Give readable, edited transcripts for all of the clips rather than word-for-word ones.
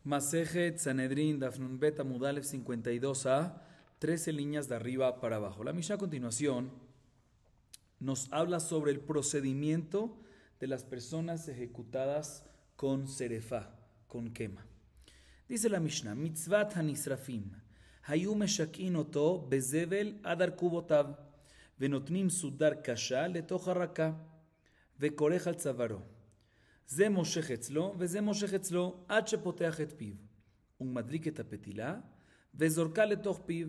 Masejet Sanedrin Dafnun Bet Amud Alef 52a, 13 líneas de arriba para abajo. La Mishnah a continuación nos habla sobre el procedimiento de las personas ejecutadas con serefá, con quema. Dice la Mishnah: Mitzvat hanisrafim, hayu meshakin oto bezevel adar kubotav, venotnim sudar kasha letoch haraka, vekorech al tzavaro. זה מושך אצלו וזה מושך אצלו עד שפותח את פיו. הוא מדליק את הפתילה וזורקה לתוך פיו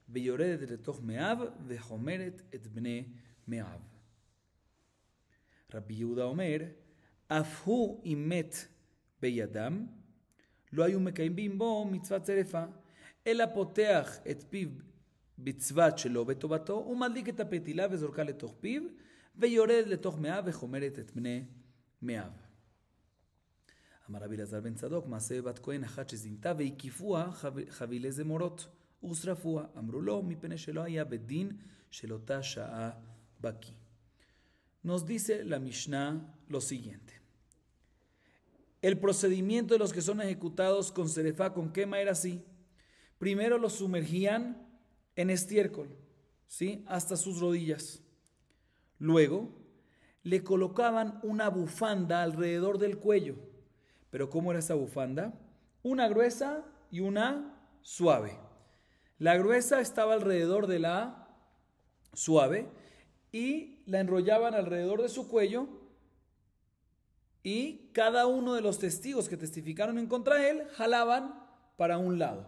ויורדת לתוך מאיו וחומרת את בני מאיו. רבי יהודה אומר, אף הוא אם מת בידם, לא היו מקיימים בו מצוות שרפה, אלא פותח את פיו בצוות שלו בטובתו, הוא מדליק את הפתילה וזורקה לתוך פיו ויורדת לתוך מאיו וחומרת את בני מאיו. אמר רבי אלעזר בן צדוק, מעשה בת כהן אחת שזינתה והקיפוה חבילי זמורות ושרפוה. אמרו לו, מפני שלא היה בדין של אותה שעה בקי. Nos dice la Mishnah lo siguiente. El procedimiento de los que son ejecutados con serefá, con quema, era así. Primero los sumergían en estiércol, ¿sí? Hasta sus rodillas. Luego le colocaban una bufanda alrededor del cuello. Pero ¿cómo era esa bufanda? Una gruesa y una suave. La gruesa estaba alrededor de la suave y la enrollaban alrededor de su cuello, y cada uno de los testigos que testificaron en contra de él jalaban para un lado.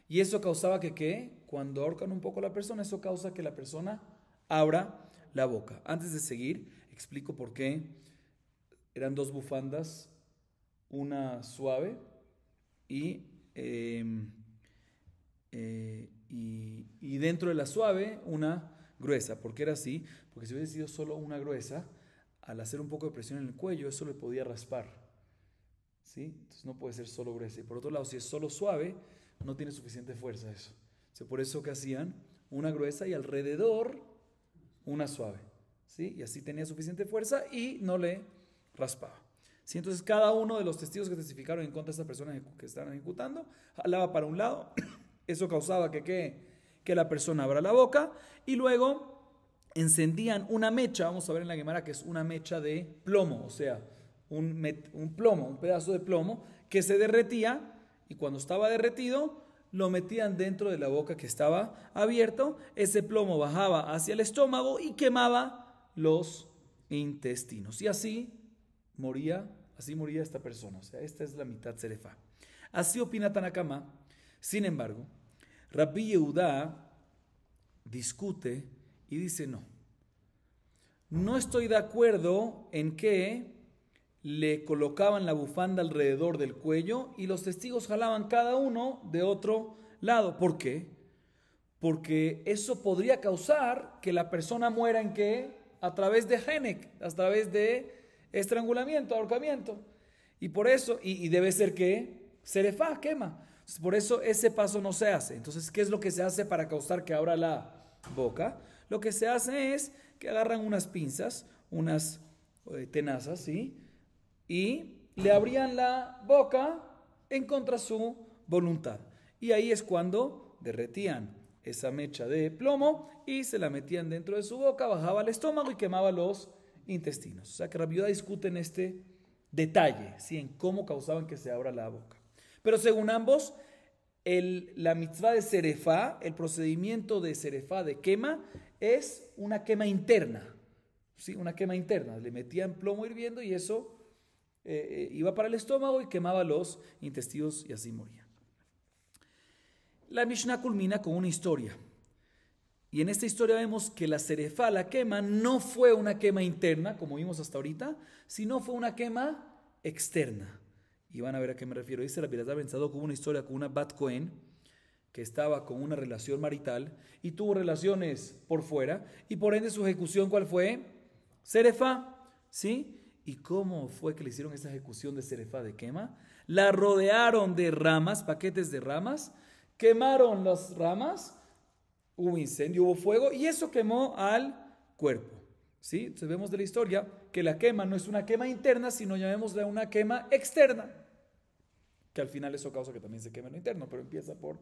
Y eso causaba que cuando ahorcan un poco a la persona, eso causa que la persona abra la boca. Antes de seguir, explico por qué eran dos bufandas, una suave y dentro de la suave una gruesa. ¿Por qué era así? Porque si hubiese sido solo una gruesa, al hacer un poco de presión en el cuello, eso le podía raspar, ¿sí? Entonces no puede ser solo gruesa. Y por otro lado, si es solo suave, no tiene suficiente fuerza eso. O sea, por eso que hacían una gruesa y alrededor una suave, ¿sí? Y así tenía suficiente fuerza y no le raspaba. ¿Sí? Entonces cada uno de los testigos que testificaron en contra de esta persona que estaban ejecutando jalaba para un lado. Eso causaba que la persona abra la boca, y luego encendían una mecha. Vamos a ver en la Gemara que es una mecha de plomo, o sea, un plomo, un pedazo de plomo que se derretía, y cuando estaba derretido lo metían dentro de la boca que estaba abierto. Ese plomo bajaba hacia el estómago y quemaba los intestinos, y así moría esta persona. O sea, esta es la mitad serefá. Así opina Tanakama. Sin embargo, Rabbi Yehuda discute y dice: no estoy de acuerdo en que le colocaban la bufanda alrededor del cuello y los testigos jalaban cada uno de otro lado. ¿Por qué? Porque eso podría causar que la persona muera ¿en qué? A través de Henek, a través de estrangulamiento, ahorcamiento. Y por eso, y debe ser que serefá, quema. Entonces, por eso ese paso no se hace. Entonces, ¿qué es lo que se hace para causar que abra la boca? Lo que se hace es que agarran unas pinzas, unas tenazas, ¿sí? Y le abrían la boca en contra su voluntad. Y ahí es cuando derretían esa mecha de plomo y se la metían dentro de su boca, bajaba al estómago y quemaba los intestinos. O sea que Rabbi Yehuda discute en este detalle, ¿sí? En cómo causaban que se abra la boca. Pero según ambos, la mitzvah de serefá, el procedimiento de serefá, de quema, es una quema interna, ¿sí? Una quema interna. Le metían plomo hirviendo y eso iba para el estómago y quemaba los intestinos y así moría. La Mishnah culmina con una historia. Y en esta historia vemos que la serefá, la quema, no fue una quema interna, como vimos hasta ahorita, sino fue una quema externa. Y van a ver a qué me refiero. Dice Rabbi Elazar ben Tzadok, hubo una historia con una bat Cohen que estaba con una relación marital y tuvo relaciones por fuera, y por ende su ejecución, ¿cuál fue? Serefá, ¿sí? ¿Y cómo fue que le hicieron esa ejecución de serefá, de quema? La rodearon de ramas, paquetes de ramas, quemaron las ramas, hubo incendio, hubo fuego, y eso quemó al cuerpo, ¿sí? Entonces vemos de la historia que la quema no es una quema interna, sino llamémosla una quema externa. que al final eso causa que también se queme lo interno, pero empieza por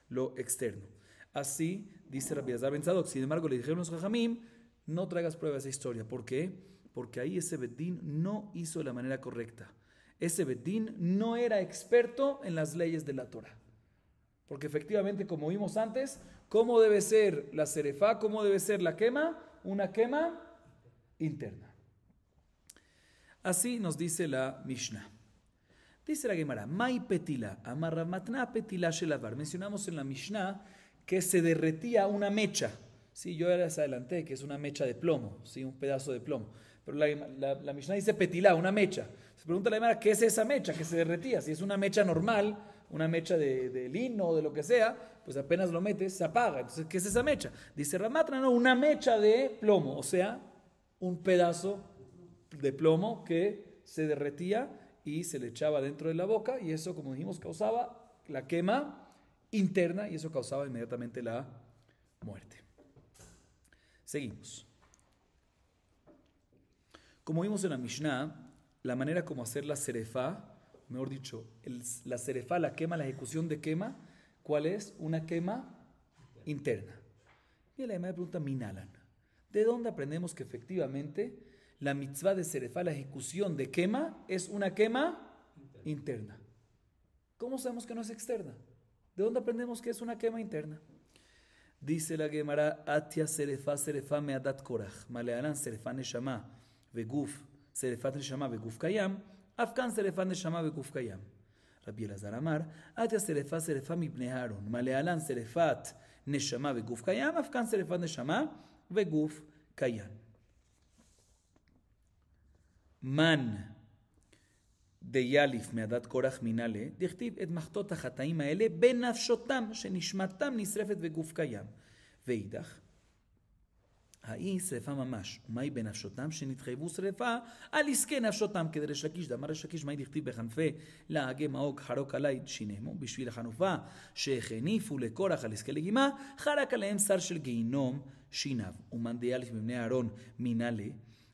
lo externo. Así dice Rabbi Elazar ben Tzadok. Sin embargo, le dijeron los Jajamim, no traigas pruebas de esa historia. ¿Por qué? Porque ahí ese Bedín no hizo de la manera correcta. Ese Bedín no era experto en las leyes de la Torah. Porque efectivamente, como vimos antes, ¿cómo debe ser la serefá? ¿Cómo debe ser la quema? Una quema interna. Así nos dice la Mishnah. Dice la Gemara, Mai petila, amarra matna petila shelavar. Mencionamos en la Mishnah que se derretía una mecha. Sí, yo ya les adelanté que es una mecha de plomo, sí, un pedazo de plomo. Pero la Mishnah dice petilá, una mecha. Se pregunta la Gemara, ¿qué es esa mecha que se derretía? Si es una mecha normal, una mecha de lino o de lo que sea, pues apenas lo metes, se apaga. Entonces, ¿qué es esa mecha? Dice Ramatra, no, una mecha de plomo, o sea, un pedazo de plomo que se derretía y se le echaba dentro de la boca, y eso, como dijimos, causaba la quema interna y eso causaba inmediatamente la muerte. Seguimos. Como vimos en la Mishnah, la manera como hacer la serefá, mejor dicho, la serefá, la quema, la ejecución de quema, ¿cuál es? Una quema interna. Y la Gemara pregunta, Minalan, ¿de dónde aprendemos que efectivamente la mitzvah de serefá, la ejecución de quema, es una quema interna? ¿Cómo sabemos que no es externa? ¿De dónde aprendemos que es una quema interna? Dice la Gemara, Atia serefá meadat korach, maleanan serefá neshama veguf, serefat neshama veguf kayam, afkan serefat neshama veguf kayam. Rabbi Elazar amar, Atia serefá mibnei Aaron, malealan serefat neshama veguf kayam, afkan serefat neshama veguf kayam. Man de Yalif meadat korach minale, dichtiv et machtot hachataim haele benafshotam, shenishmatam nisrefet veguf kayam. ואידך, האי שרפה ממש, ומהי בנפשותם שנתחייבו שרפה על עסקי נפשותם כדי ריש לקיש. דאמר ריש לקיש, מהי דכתיב בחנפי להגה מאוג חרוק עלי שינימו, בשביל החנופה שהניפו לקורח על עסקי לגימה, חרק עליהם שר של גיהינום שיניו. ומאן דיאליף מבני אהרון מנהלה,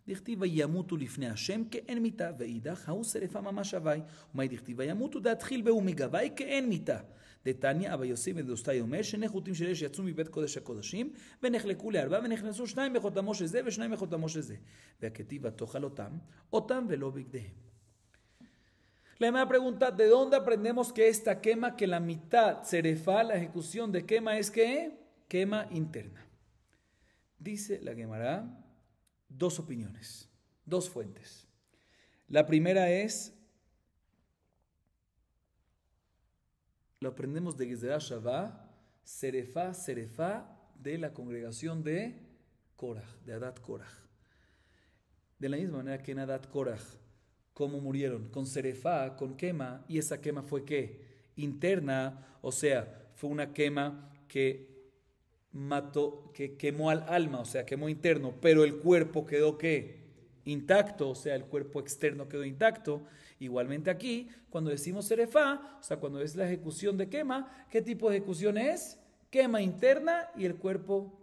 דכתיב וימותו לפני השם כאין מיתה, ואידך ההוא שרפה ממש הווי, ומהי דכתיב וימותו דהתחיל בהו מגבי כאין מיתה. דתניא אבא יוסי בן דוסתאי אומר שני חוטים של אש יצאו מבית קודש הקודשים ונחלקו לארבע ונכנסו שניים בחותמו של זה ושניים בחותמו של זה והכתיב ותאכל אותם ולא בגדיהם. La primera pregunta, ¿de dónde aprendemos que esta quema, que la mitad serefá, la ejecución de quema es que quema interna? Dice la Gemara dos opiniones, dos fuentes. La primera es, lo aprendemos de Gezerah Shavá, serefá de la congregación de Korach, de Adat Korach. De la misma manera que en Adat Korach, ¿cómo murieron? Con serefá, con quema, y esa quema fue ¿qué? Interna, o sea, fue una quema que mató, que quemó al alma, o sea, quemó interno, pero el cuerpo quedó ¿qué? Intacto, o sea, el cuerpo externo quedó intacto. Igualmente aquí, cuando decimos serefá, o sea, cuando es la ejecución de quema, ¿qué tipo de ejecución es? Quema interna y el cuerpo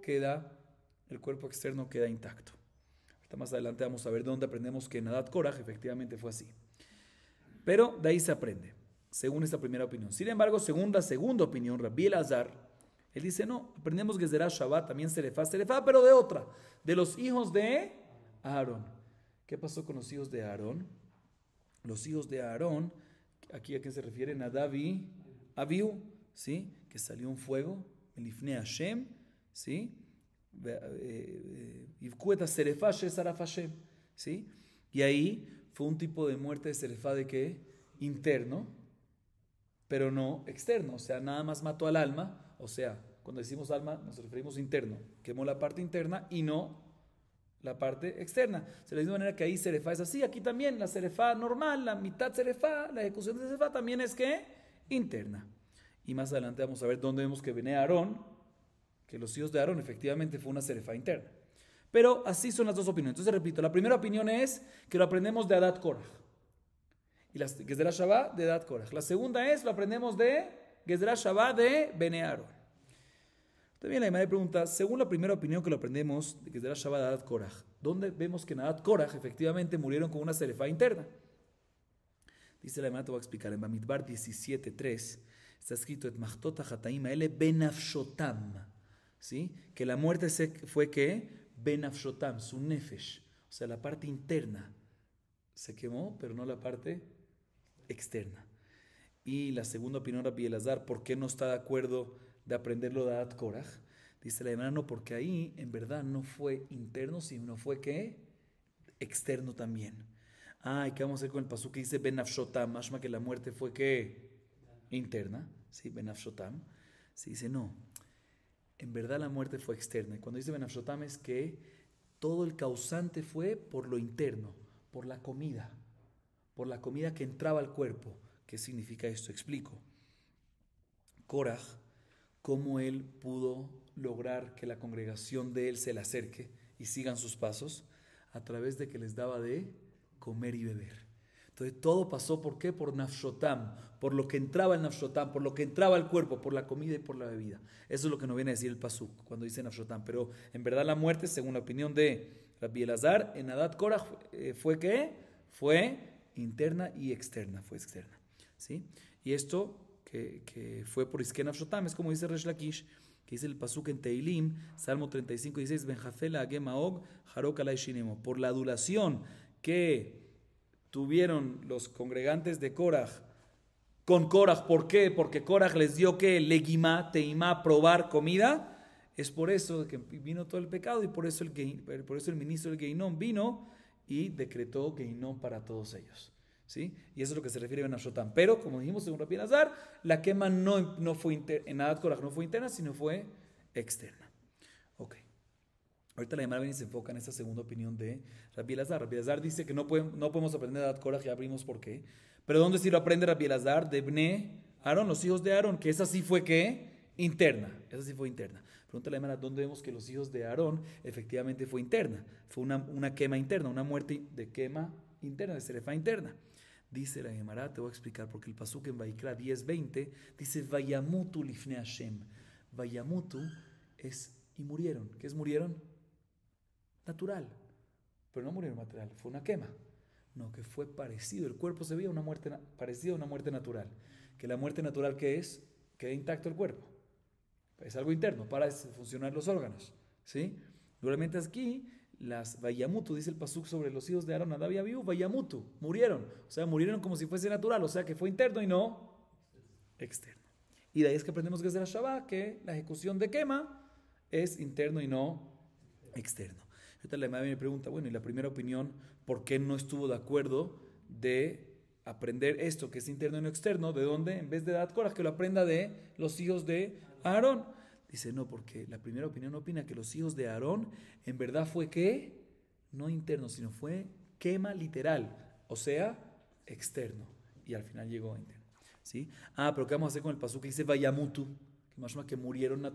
externo queda intacto. Ahorita más adelante vamos a ver de dónde aprendemos que en Adat Korach efectivamente fue así. Pero de ahí se aprende, según esta primera opinión. Sin embargo, según la segunda opinión, Rabbi Elazar, él dice, no, aprendemos Gezerah Shabbat, también serefá, pero de otra, de los hijos de Aarón. ¿Qué pasó con los hijos de Aarón? Los hijos de Aarón, aquí a qué se refieren, a David, Abiú, ¿sí? Que salió un fuego, Melifne Hashem, ¿sí? Ivkueta serefá shesaraf Hashem, ¿sí? Y ahí fue un tipo de muerte de serefá de qué? Interno, pero no externo, o sea, nada más mató al alma, o sea, cuando decimos alma nos referimos interno, quemó la parte interna y no la parte externa. De la misma manera que ahí serefá es así, aquí también la serefá normal, la mitad serefá, la ejecución de serefá también es que interna. Y más adelante vamos a ver dónde vemos que viene Aarón, que los hijos de Aarón efectivamente fue una serefá interna. Pero así son las dos opiniones. Entonces repito, la primera opinión es que lo aprendemos de Adat Korach. Y la Gezerah Shabbat de Adat Korach. La segunda es, lo aprendemos de Gezerah Shabbat de Bene Aarón. También la Gemara pregunta, según la primera opinión que lo aprendemos de Gezerah Shabbat de Adat Korach, ¿dónde vemos que en Adat Korach efectivamente murieron con una serefá interna? Dice la hermana, te voy a explicar. En Bamidbar 17:3 está escrito: Et machtot hachataim haele benafshotam. ¿Sí? Que la muerte fue que benafshotam, su nefesh. O sea, la parte interna se quemó, pero no la parte externa. Y la segunda opinión de Rabbi Elazar, ¿por qué no está de acuerdo de aprenderlo de Adat Korach? Dice la hermana, no, porque ahí en verdad no fue interno, sino fue ¿qué? Externo también. ¿Y qué vamos a hacer con el pasuk que dice benafshotam? Mashma que la muerte fue ¿qué? Interna, ¿sí? Benafshotam. Se dice no, en verdad la muerte fue externa. Y cuando dice benafshotam es que todo el causante fue por lo interno, por la comida que entraba al cuerpo. ¿Qué significa esto? Explico. Korach, cómo él pudo lograr que la congregación de él se le acerque y sigan sus pasos, a través de que les daba de comer y beber. Entonces todo pasó, ¿por qué? Por nafshotam, por lo que entraba el nafshotam, por lo que entraba al cuerpo, por la comida y por la bebida. Eso es lo que nos viene a decir el pasuk cuando dice nafshotam. Pero en verdad la muerte, según la opinión de Rabbi Elazar, en Adat Korach fue ¿qué? Fue interna y externa, fue externa. ¿Sí? Y esto que fue por Isken Nafshotam es como dice Resh Lakish, que dice el pasuk en Teilim, Salmo 35:16, Benjafel Agem Maog, Harok Alay Shinemo. Por la adulación que tuvieron los congregantes de Korach con Korach, ¿por qué? Porque Korach les dio que legimá, teimá, probar comida. Es por eso que vino todo el pecado y por eso el ministro del Geinom vino y decretó Geinom para todos ellos. ¿Sí? Y eso es lo que se refiere a Benafshotam. Pero, como dijimos según Rabbi Elazar, la quema no fue en Adat Korach no fue interna, sino fue externa. Ok. Ahorita la llamada viene y se enfoca en esta segunda opinión de Rabbi Elazar. Rabbi Elazar dice que no podemos aprender Adat Korach, ya abrimos por qué. Pero ¿dónde sí lo aprende Rabbi Elazar? De Bne Aarón, los hijos de Aarón, que esa sí fue ¿qué? Interna. Esa sí fue interna. Pregunta la llamada, ¿dónde vemos que los hijos de Aarón efectivamente fue interna? Fue una quema interna, una muerte de quema interna, de serefá interna. Dice la Gemara, te voy a explicar, porque el pasuk en Vaikra 10:20 dice Vayamutu lifnei Hashem. Vayamutu es y murieron. ¿Qué es murieron? Natural. Pero no murieron material, fue una quema. No, que fue parecido. El cuerpo se veía una muerte parecida a una muerte natural. Que la muerte natural, ¿qué es? Queda intacto el cuerpo. Es algo interno, para funcionar los órganos. ¿Sí? Normalmente aquí las Vayamutu, dice el pasuk sobre los hijos de Aarón, Nadab y Abiú, Vayamutu, murieron. O sea, murieron como si fuese natural, o sea que fue interno y no externo. Y de ahí es que aprendemos que es de la Shabbat, que la ejecución de quema es interno y no externo. Ahorita la madre me pregunta, bueno, y la primera opinión, ¿por qué no estuvo de acuerdo de aprender esto que es interno y no externo? ¿De dónde? En vez de Adat Korach, que lo aprenda de los hijos de Aarón. Dice, no, porque la primera opinión opina que los hijos de Aarón en verdad fue ¿qué? No interno, sino fue quema literal, o sea, externo. Y al final llegó a interno. ¿Sí? Pero ¿qué vamos a hacer con el pasuk que dice Vayamutu? Que más o menos que murieron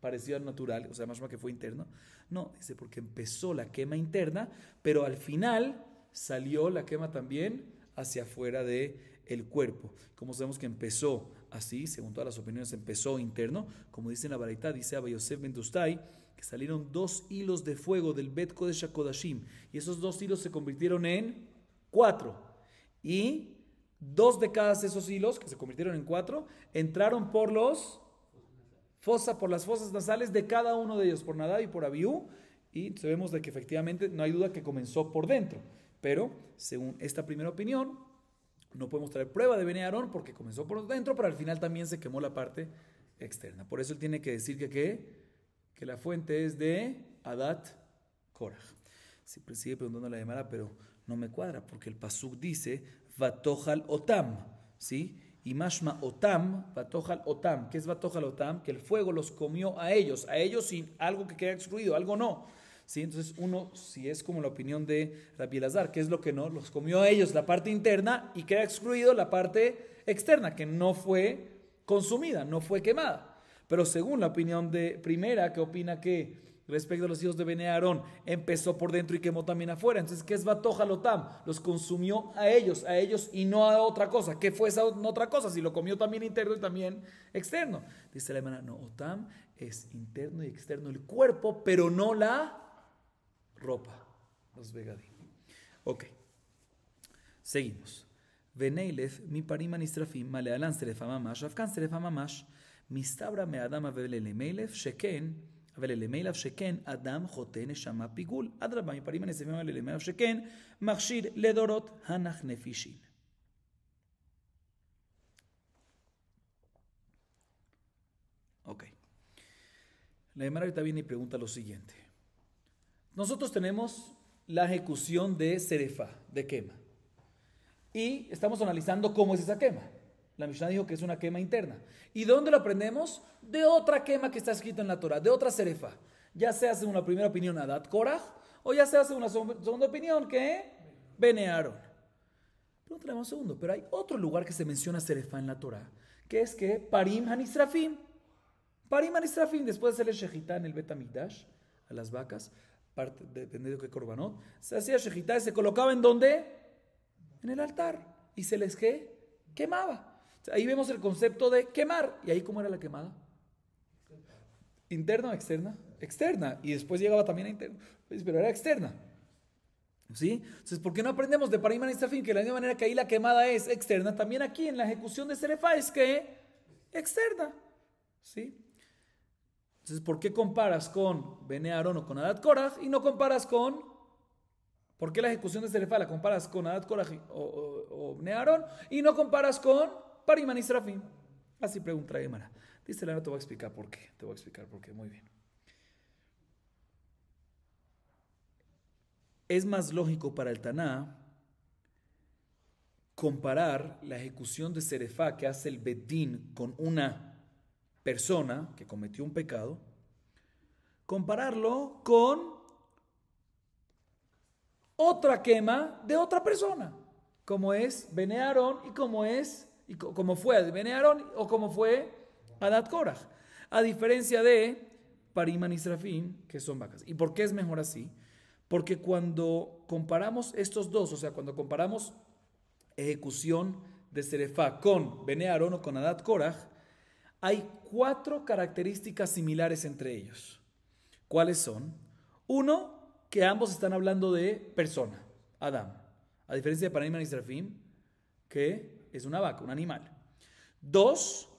parecido al natural, o sea, más o menos que fue interno. No, dice porque empezó la quema interna, pero al final salió la quema también hacia afuera del cuerpo. Como sabemos que empezó así, según todas las opiniones, empezó interno, como dice en la Baraita, dice Abba Yosef ben Dustai, que salieron 2 hilos de fuego del Bet Kodesh HaKodashim, y esos 2 hilos se convirtieron en 4, y 2 de cada esos hilos, que se convirtieron en 4, entraron por las fosas nasales de cada uno de ellos, por Nadab y por Abiú, y sabemos de que efectivamente no hay duda que comenzó por dentro, pero según esta primera opinión, no podemos traer prueba de Bene Aarón porque comenzó por dentro, pero al final también se quemó la parte externa. Por eso él tiene que decir que la fuente es de Adat Korach. Siempre sigue preguntando la Gemara, pero no me cuadra porque el pasuk dice Vatochal Otam, ¿sí? Y mashma Otam, Vatochal Otam. ¿Qué es Vatochal Otam? Que el fuego los comió a ellos sin algo que queda excluido, algo no. ¿Sí? Entonces uno, si es como la opinión de Rabbi Elazar, ¿qué es lo que no? Los comió a ellos la parte interna y queda excluido la parte externa, que no fue consumida, no fue quemada. Pero según la opinión de primera, que opina que respecto a los hijos de Bene Aarón, empezó por dentro y quemó también afuera. Entonces, ¿qué es Vatochal Otam? Los consumió a ellos y no a otra cosa. ¿Qué fue esa otra cosa? Si lo comió también interno y también externo. Dice la hermana, no, Otam es interno y externo el cuerpo, pero no la ropa, los vegadim. Ok, seguimos. Veneilef, mi parima nistrafim, malealan serefa mamash, afkan serefa mamash, mistabra me adam avelelemeilef, sheken, avelelemeilef, sheken, adam, jote, neshama, pigul, adraba, mi parima nistrafim, avelelemeilef, sheken, machshir, ledorot, hanach nefishin. Ok. La Gemara ahorita viene y pregunta lo siguiente. Nosotros tenemos la ejecución de serefa, de quema. Y estamos analizando cómo es esa quema. La Mishnah dijo que es una quema interna. ¿Y de dónde lo aprendemos? De otra quema que está escrita en la Torah, de otra serefa. Ya se hace una primera opinión Adat Korach, o ya se hace una segunda opinión que Bene Aarón. Pregúntale un segundo, pero hay otro lugar que se menciona serefa en la Torah, que es que Parim Hanisrafim. Parim Hanisrafim, después de hacerle shejitá en el Bet HaMikdash, a las vacas, dependiendo de qué korbanot, se hacía shejitá y se colocaba ¿en dónde? En el altar. Y se les quemaba. O sea, ahí vemos el concepto de quemar. ¿Y ahí cómo era la quemada? ¿Interna o externa? Externa. Y después llegaba también a interna. Pero era externa. ¿Sí? Entonces, ¿por qué no aprendemos de Parim Hanisrafim que de la misma manera que ahí la quemada es externa, también aquí en la ejecución de serefa es que externa? ¿Sí? Entonces, ¿por qué comparas con Bene Aarón o con Adat Korach y no comparas con... ¿Por qué la ejecución de serefa la comparas con Adat Korach o Bene Aarón y no comparas con Parim Hanisrafim? Así pregunta Gemara. Dice la, te voy a explicar por qué. Te voy a explicar por qué. Muy bien. Es más lógico para el Taná comparar la ejecución de serefa que hace el Bedín con una persona que cometió un pecado, compararlo con otra quema de otra persona, como es Bene Aarón y como fue Bene Aarón o como fue Adat Korach, a diferencia de Parim Hanisrafim, que son vacas. ¿Y por qué es mejor así? Porque cuando comparamos estos dos, o sea, cuando comparamos ejecución de serefa con Bene Aarón o con Adat Korach, hay 4 características similares entre ellos. ¿Cuáles son? Uno, que ambos están hablando de persona, Adam. A diferencia de Parim Hanisrafim, que es una vaca, un animal. 2,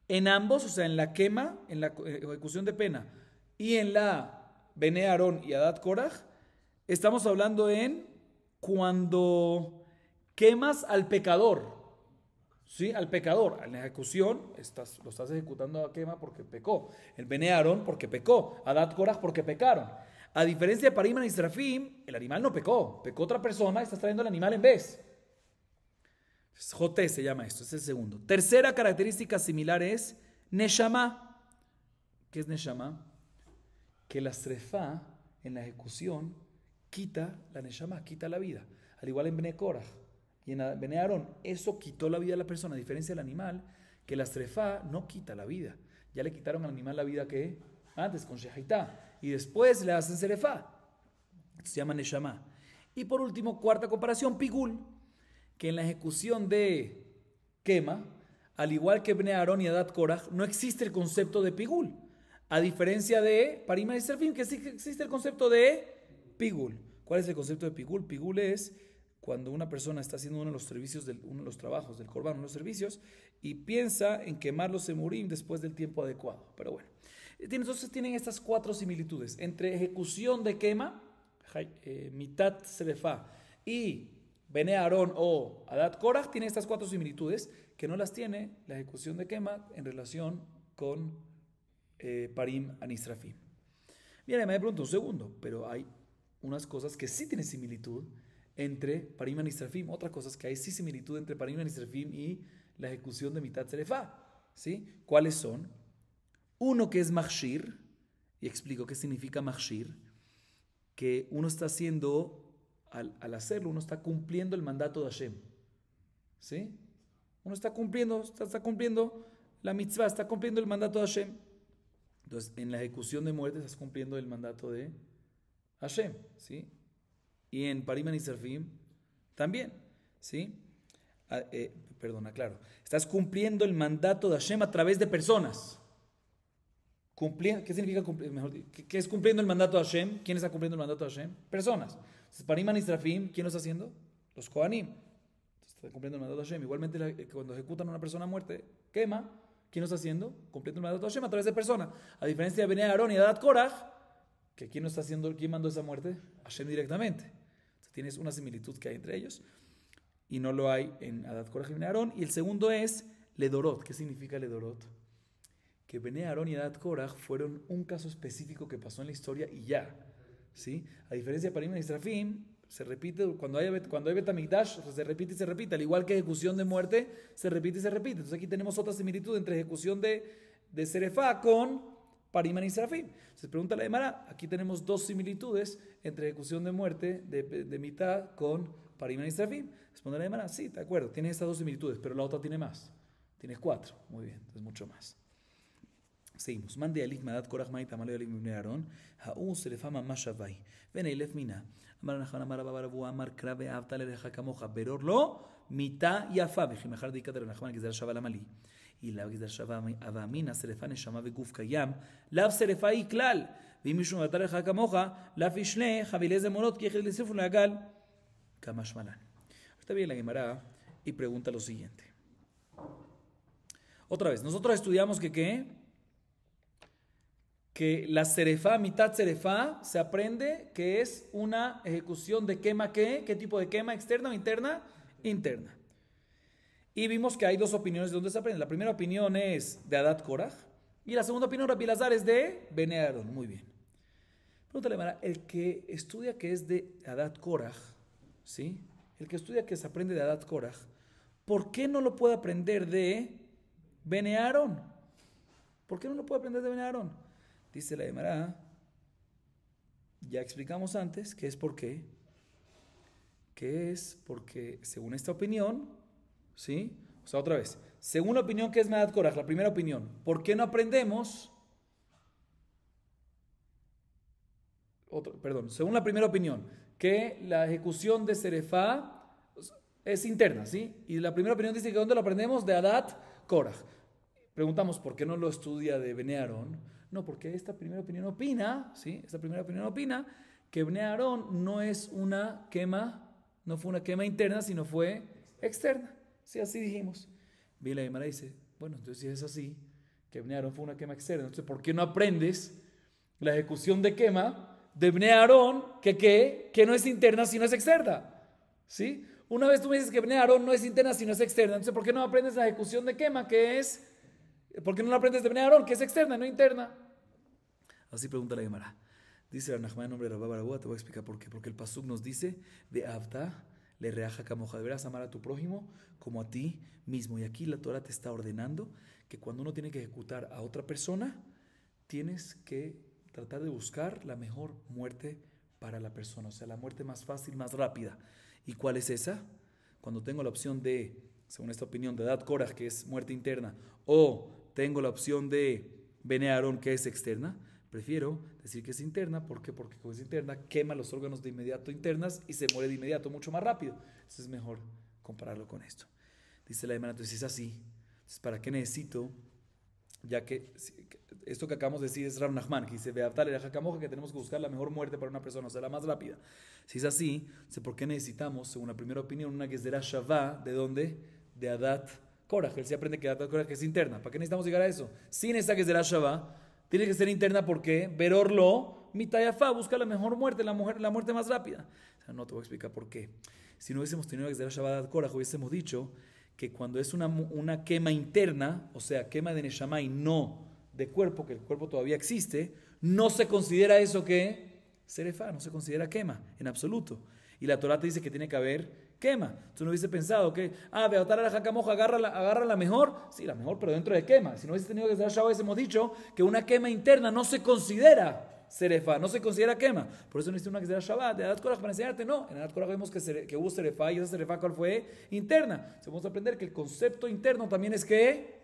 en ambos, o sea, en la quema, en la ejecución de pena, y en la Bene Aarón y Adat Korach, estamos hablando en cuando quemas al pecador. ¿Sí? Al pecador, en la ejecución, lo estás ejecutando a quema porque pecó. El Bene Aarón porque pecó. Adat Korach porque pecaron. A diferencia de Parim Hanisrafim, el animal no pecó. Pecó otra persona y estás trayendo el animal en vez. Joté se llama esto, es el segundo. Tercera característica similar es Neshama. ¿Qué es Neshama? Que la srefa en la ejecución quita la Neshama, quita la vida. Al igual en Bene Korach. Y en Bene Aarón, eso quitó la vida de la persona, a diferencia del animal, que la srefa no quita la vida. Ya le quitaron al animal la vida que antes, con shejitá, y después le hacen serefa. Se llama neshama. Y por último, cuarta comparación, pigul, que en la ejecución de quema, al igual que Bene Aarón y Adat Korach, no existe el concepto de pigul. A diferencia de Parim Hanisrafim, que sí existe el concepto de pigul. ¿Cuál es el concepto de pigul? Pigul es cuando una persona está haciendo uno de los servicios, uno de los trabajos del Corban, uno de los servicios, y piensa en quemar los emurim después del tiempo adecuado. Pero bueno, entonces tienen estas 4 similitudes entre ejecución de quema, mitat serefa, y Bene Aarón o Adat Korach, tiene estas 4 similitudes que no las tiene la ejecución de quema en relación con Parim Hanisrafim. Bien, me pregunto un segundo, pero hay unas cosas que sí tienen similitud entre Parim Hanisrafim, otras cosas que hay sí similitud entre Parim Hanisrafim y la ejecución de mitat serefa, ¿sí? ¿Cuáles son? Uno que es machshir, y explico qué significa machshir, que uno está haciendo, al hacerlo, uno está cumpliendo el mandato de Hashem, ¿sí? Uno está cumpliendo la mitzvah, está cumpliendo el mandato de Hashem. Entonces, en la ejecución de muerte estás cumpliendo el mandato de Hashem, ¿sí? Y en Parim Hanisrafim también, ¿sí? Claro. Estás cumpliendo el mandato de Hashem a través de personas. ¿Qué significa cumplir? ¿Qué es cumpliendo el mandato de Hashem? ¿Quién está cumpliendo el mandato de Hashem? Personas. Entonces, Parim Hanisrafim, ¿quién lo está haciendo? Los Kohanim. Entonces, Está cumpliendo el mandato de Hashem. Igualmente, cuando ejecutan a una persona a muerte, quema. ¿Quién lo está haciendo? Cumpliendo el mandato de Hashem a través de persona. A diferencia de Bnei Aarón y Adat Korach, que ¿quién lo está haciendo? ¿Quién mandó esa muerte? Hashem directamente. Entonces, tienes una similitud que hay entre ellos y no lo hay en Adat Korach y Bnei Aarón. Y el segundo es Ledorot. ¿Qué significa Ledorot? Que Bnei Aarón y Adat Korach fueron un caso específico que pasó en la historia y ya. ¿Sí? A diferencia de Parim y Srafim, se repite, cuando hay Betamikdash, se repite y se repite, al igual que ejecución de muerte, se repite y se repite. Entonces aquí tenemos otra similitud entre ejecución de Serefá con Parim y Srafim. Se pregunta la Gemara, aquí tenemos dos similitudes entre ejecución de muerte de mitad con Parim y Srafim. Responde la Gemara, sí, de acuerdo, tiene estas dos similitudes, pero la otra tiene más, tiene 4, muy bien, entonces mucho más. Seguimos. Mande alik madat korach ma'it amalei alik mibnei Aaron. Ha'u serefa mamash shavai. Veneilef mina. Amar Nachman amar Abarabu amar krave avta lerecha kamocha. Beror lo mita yafa. V'chimachar dikat Nachman gizar shava lamali. Y la gizar shava avamina serefa neshama v'guf kayam. Lav serefa iklal. ואם מישהו נתן לך כמוך, לאף ישנה חבילי זמונות כי יחיד לספר להגל כמה שמלן. Ahorita viene la Gemara y pregunta lo siguiente. Otra vez, nosotros estudiamos que la serefá, mitad serefá, se aprende que es una ejecución de quema, ¿qué tipo de quema? ¿Externa o interna? Interna. Y vimos que hay dos opiniones de dónde se aprende. La primera opinión es de Adat Korach y la segunda opinión, Rabbi Elazar, es de Bnei Aarón. Muy bien. Pregúntale, Mara, el que estudia que es de Adat Korach, ¿sí? El que estudia que se aprende de Adat Korach, ¿por qué no lo puede aprender de Bnei Aarón? ¿Por qué no lo puede aprender de Bnei Aarón? Dice la Gemara, ya explicamos antes que es porque, según esta opinión, ¿sí? O sea, otra vez, según la opinión que es Adat Korach, la primera opinión, ¿por qué no aprendemos? Según la primera opinión, que la ejecución de Serefá es interna, ¿sí? Y la primera opinión dice que ¿dónde lo aprendemos? De Adat Korach. Preguntamos, ¿por qué no lo estudia de Bnei Aarón? No, porque esta primera opinión opina, ¿sí? Esta primera opinión opina que Bnei Aarón no es una quema, no fue una quema interna, sino fue externa. Sí, así dijimos. Bien, la Gemara dice, bueno, entonces si es así, que Bnei Aarón fue una quema externa, entonces ¿por qué no aprendes la ejecución de quema de Bnei Aarón que no es interna, sino es externa? ¿Sí? Una vez tú me dices que Bnei Aarón no es interna, sino es externa, entonces ¿por qué no aprendes la ejecución de quema ¿por qué no la aprendes de Bnei Aarón, que es externa, no interna? Así pregunta la Gemara. Dice Rav Nachman en nombre de Rabba Barabúa, te voy a explicar por qué. Porque el pasuk nos dice, de Avta, le reaja camoja, deberás amar a tu prójimo como a ti mismo. Y aquí la Torah te está ordenando que cuando uno tiene que ejecutar a otra persona, tienes que tratar de buscar la mejor muerte para la persona. O sea, la muerte más fácil, más rápida. ¿Y cuál es esa? Cuando tengo la opción de, según esta opinión, de Adat Korach, que es muerte interna, o tengo la opción de Bnei Aarón, que es externa, prefiero decir que es interna. ¿Por qué? Porque como es interna, quema los órganos de inmediato internas y se muere de inmediato mucho más rápido. Entonces es mejor compararlo con esto. Dice la Gemara, entonces si es así, entonces ¿para qué necesito? Ya que esto que acabamos de decir es Rav Nachman, que dice, que tenemos que buscar la mejor muerte para una persona, o sea, la más rápida. Si es así, ¿por qué necesitamos, según la primera opinión, una Gezerá Shavá? ¿De dónde? De Adat Korach. Él se aprende que Adat Korach es interna. ¿Para qué necesitamos llegar a eso? Sin esa Gezerá Shavá, tiene que ser interna porque Berorlo, Mitayafá, busca la mejor muerte, la muerte más rápida. O sea, no te voy a explicar por qué. Si no hubiésemos tenido Gezerá Shavá de Adat Korach, hubiésemos dicho que cuando es una quema interna, o sea, quema de Neshama y no de cuerpo, que el cuerpo todavía existe, no se considera eso que Serefá, no se considera quema en absoluto. Y la Torah te dice que tiene que haber quema. Tú no hubiese pensado que, Beatar a la Jacamoja, agarra la mejor, sí, la mejor, pero dentro de quema. Si no hubiese tenido que ser Shabbat, hemos dicho que una quema interna no se considera Serefá, no se considera quema. Por eso necesito una que sea Shabbat, de Adat Korach, para enseñarte. No, en Adat Korach vemos que hubo Serefá y esa Serefá, ¿cuál fue? Interna. Entonces vamos a aprender que el concepto interno también es que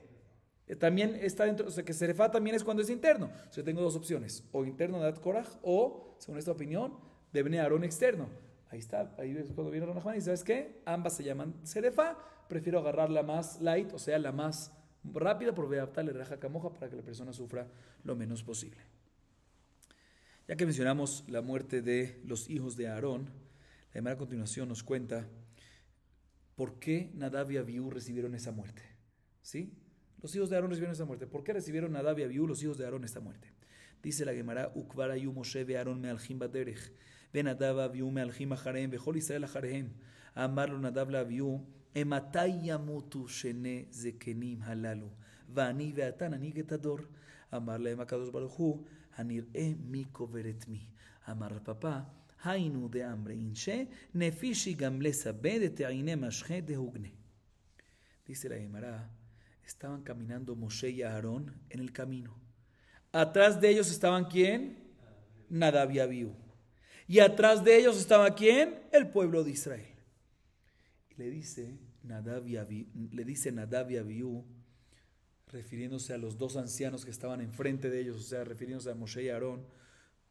también está dentro, o sea, que Serefá también es cuando es interno. O sea, tengo dos opciones, o interno de Adat Korach, o, según esta opinión, de Bnei Aarón externo. Ahí está, ahí es cuando viene Ronahman y ¿sabes qué? Ambas se llaman Serefá, prefiero agarrar la más light, o sea, la más rápida, por Beaptal, Raja Camoja, para que la persona sufra lo menos posible. Ya que mencionamos la muerte de los hijos de Aarón, la Gemara a continuación nos cuenta ¿por qué Nadab y Abiú recibieron esa muerte? ¿Sí? Los hijos de Aarón recibieron esa muerte. ¿Por qué recibieron Nadab y Abiú, los hijos de Aarón, esta muerte? Dice la Gemara, Ukvar ayu Moshe ve Aarón me'alchim baderech, ve Nadab Abiú me'alchim acharehem, vechol Israel acharehem. Amar lo Nadab la Abiú, ematay yamutu shene zekenim halalu, va'ani ve'atan ani getador. Amar lehem HaKadosh Baruch Hu, hanir'e mi koveret mi. Amar papá, haynu de hambre inche, nefishi gamle sabe de te'ine mashche de hugne. Dice la Gemara, estaban caminando Moshe y Aarón en el camino. Atrás de ellos estaban ¿quién? Nadab y Abiú. Y atrás de ellos estaba ¿quién? El pueblo de Israel. Y le dice Nadab y Abiú, refiriéndose a los dos ancianos que estaban enfrente de ellos, o sea, refiriéndose a Moshe y Aarón,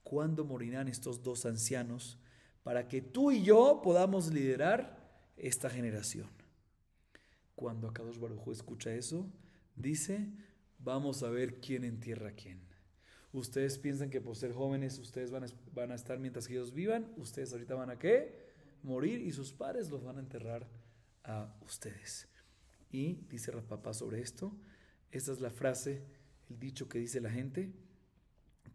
¿cuándo morirán estos dos ancianos para que tú y yo podamos liderar esta generación? Cuando HaKadosh Baruj Hu escucha eso, dice, vamos a ver quién entierra a quién. Ustedes piensan que por ser jóvenes ustedes van a estar mientras que ellos vivan, ustedes ahorita van a ¿qué? Morir y sus padres los van a enterrar a ustedes. Y dice Rav Papa sobre esto, esta es la frase, el dicho que dice la gente,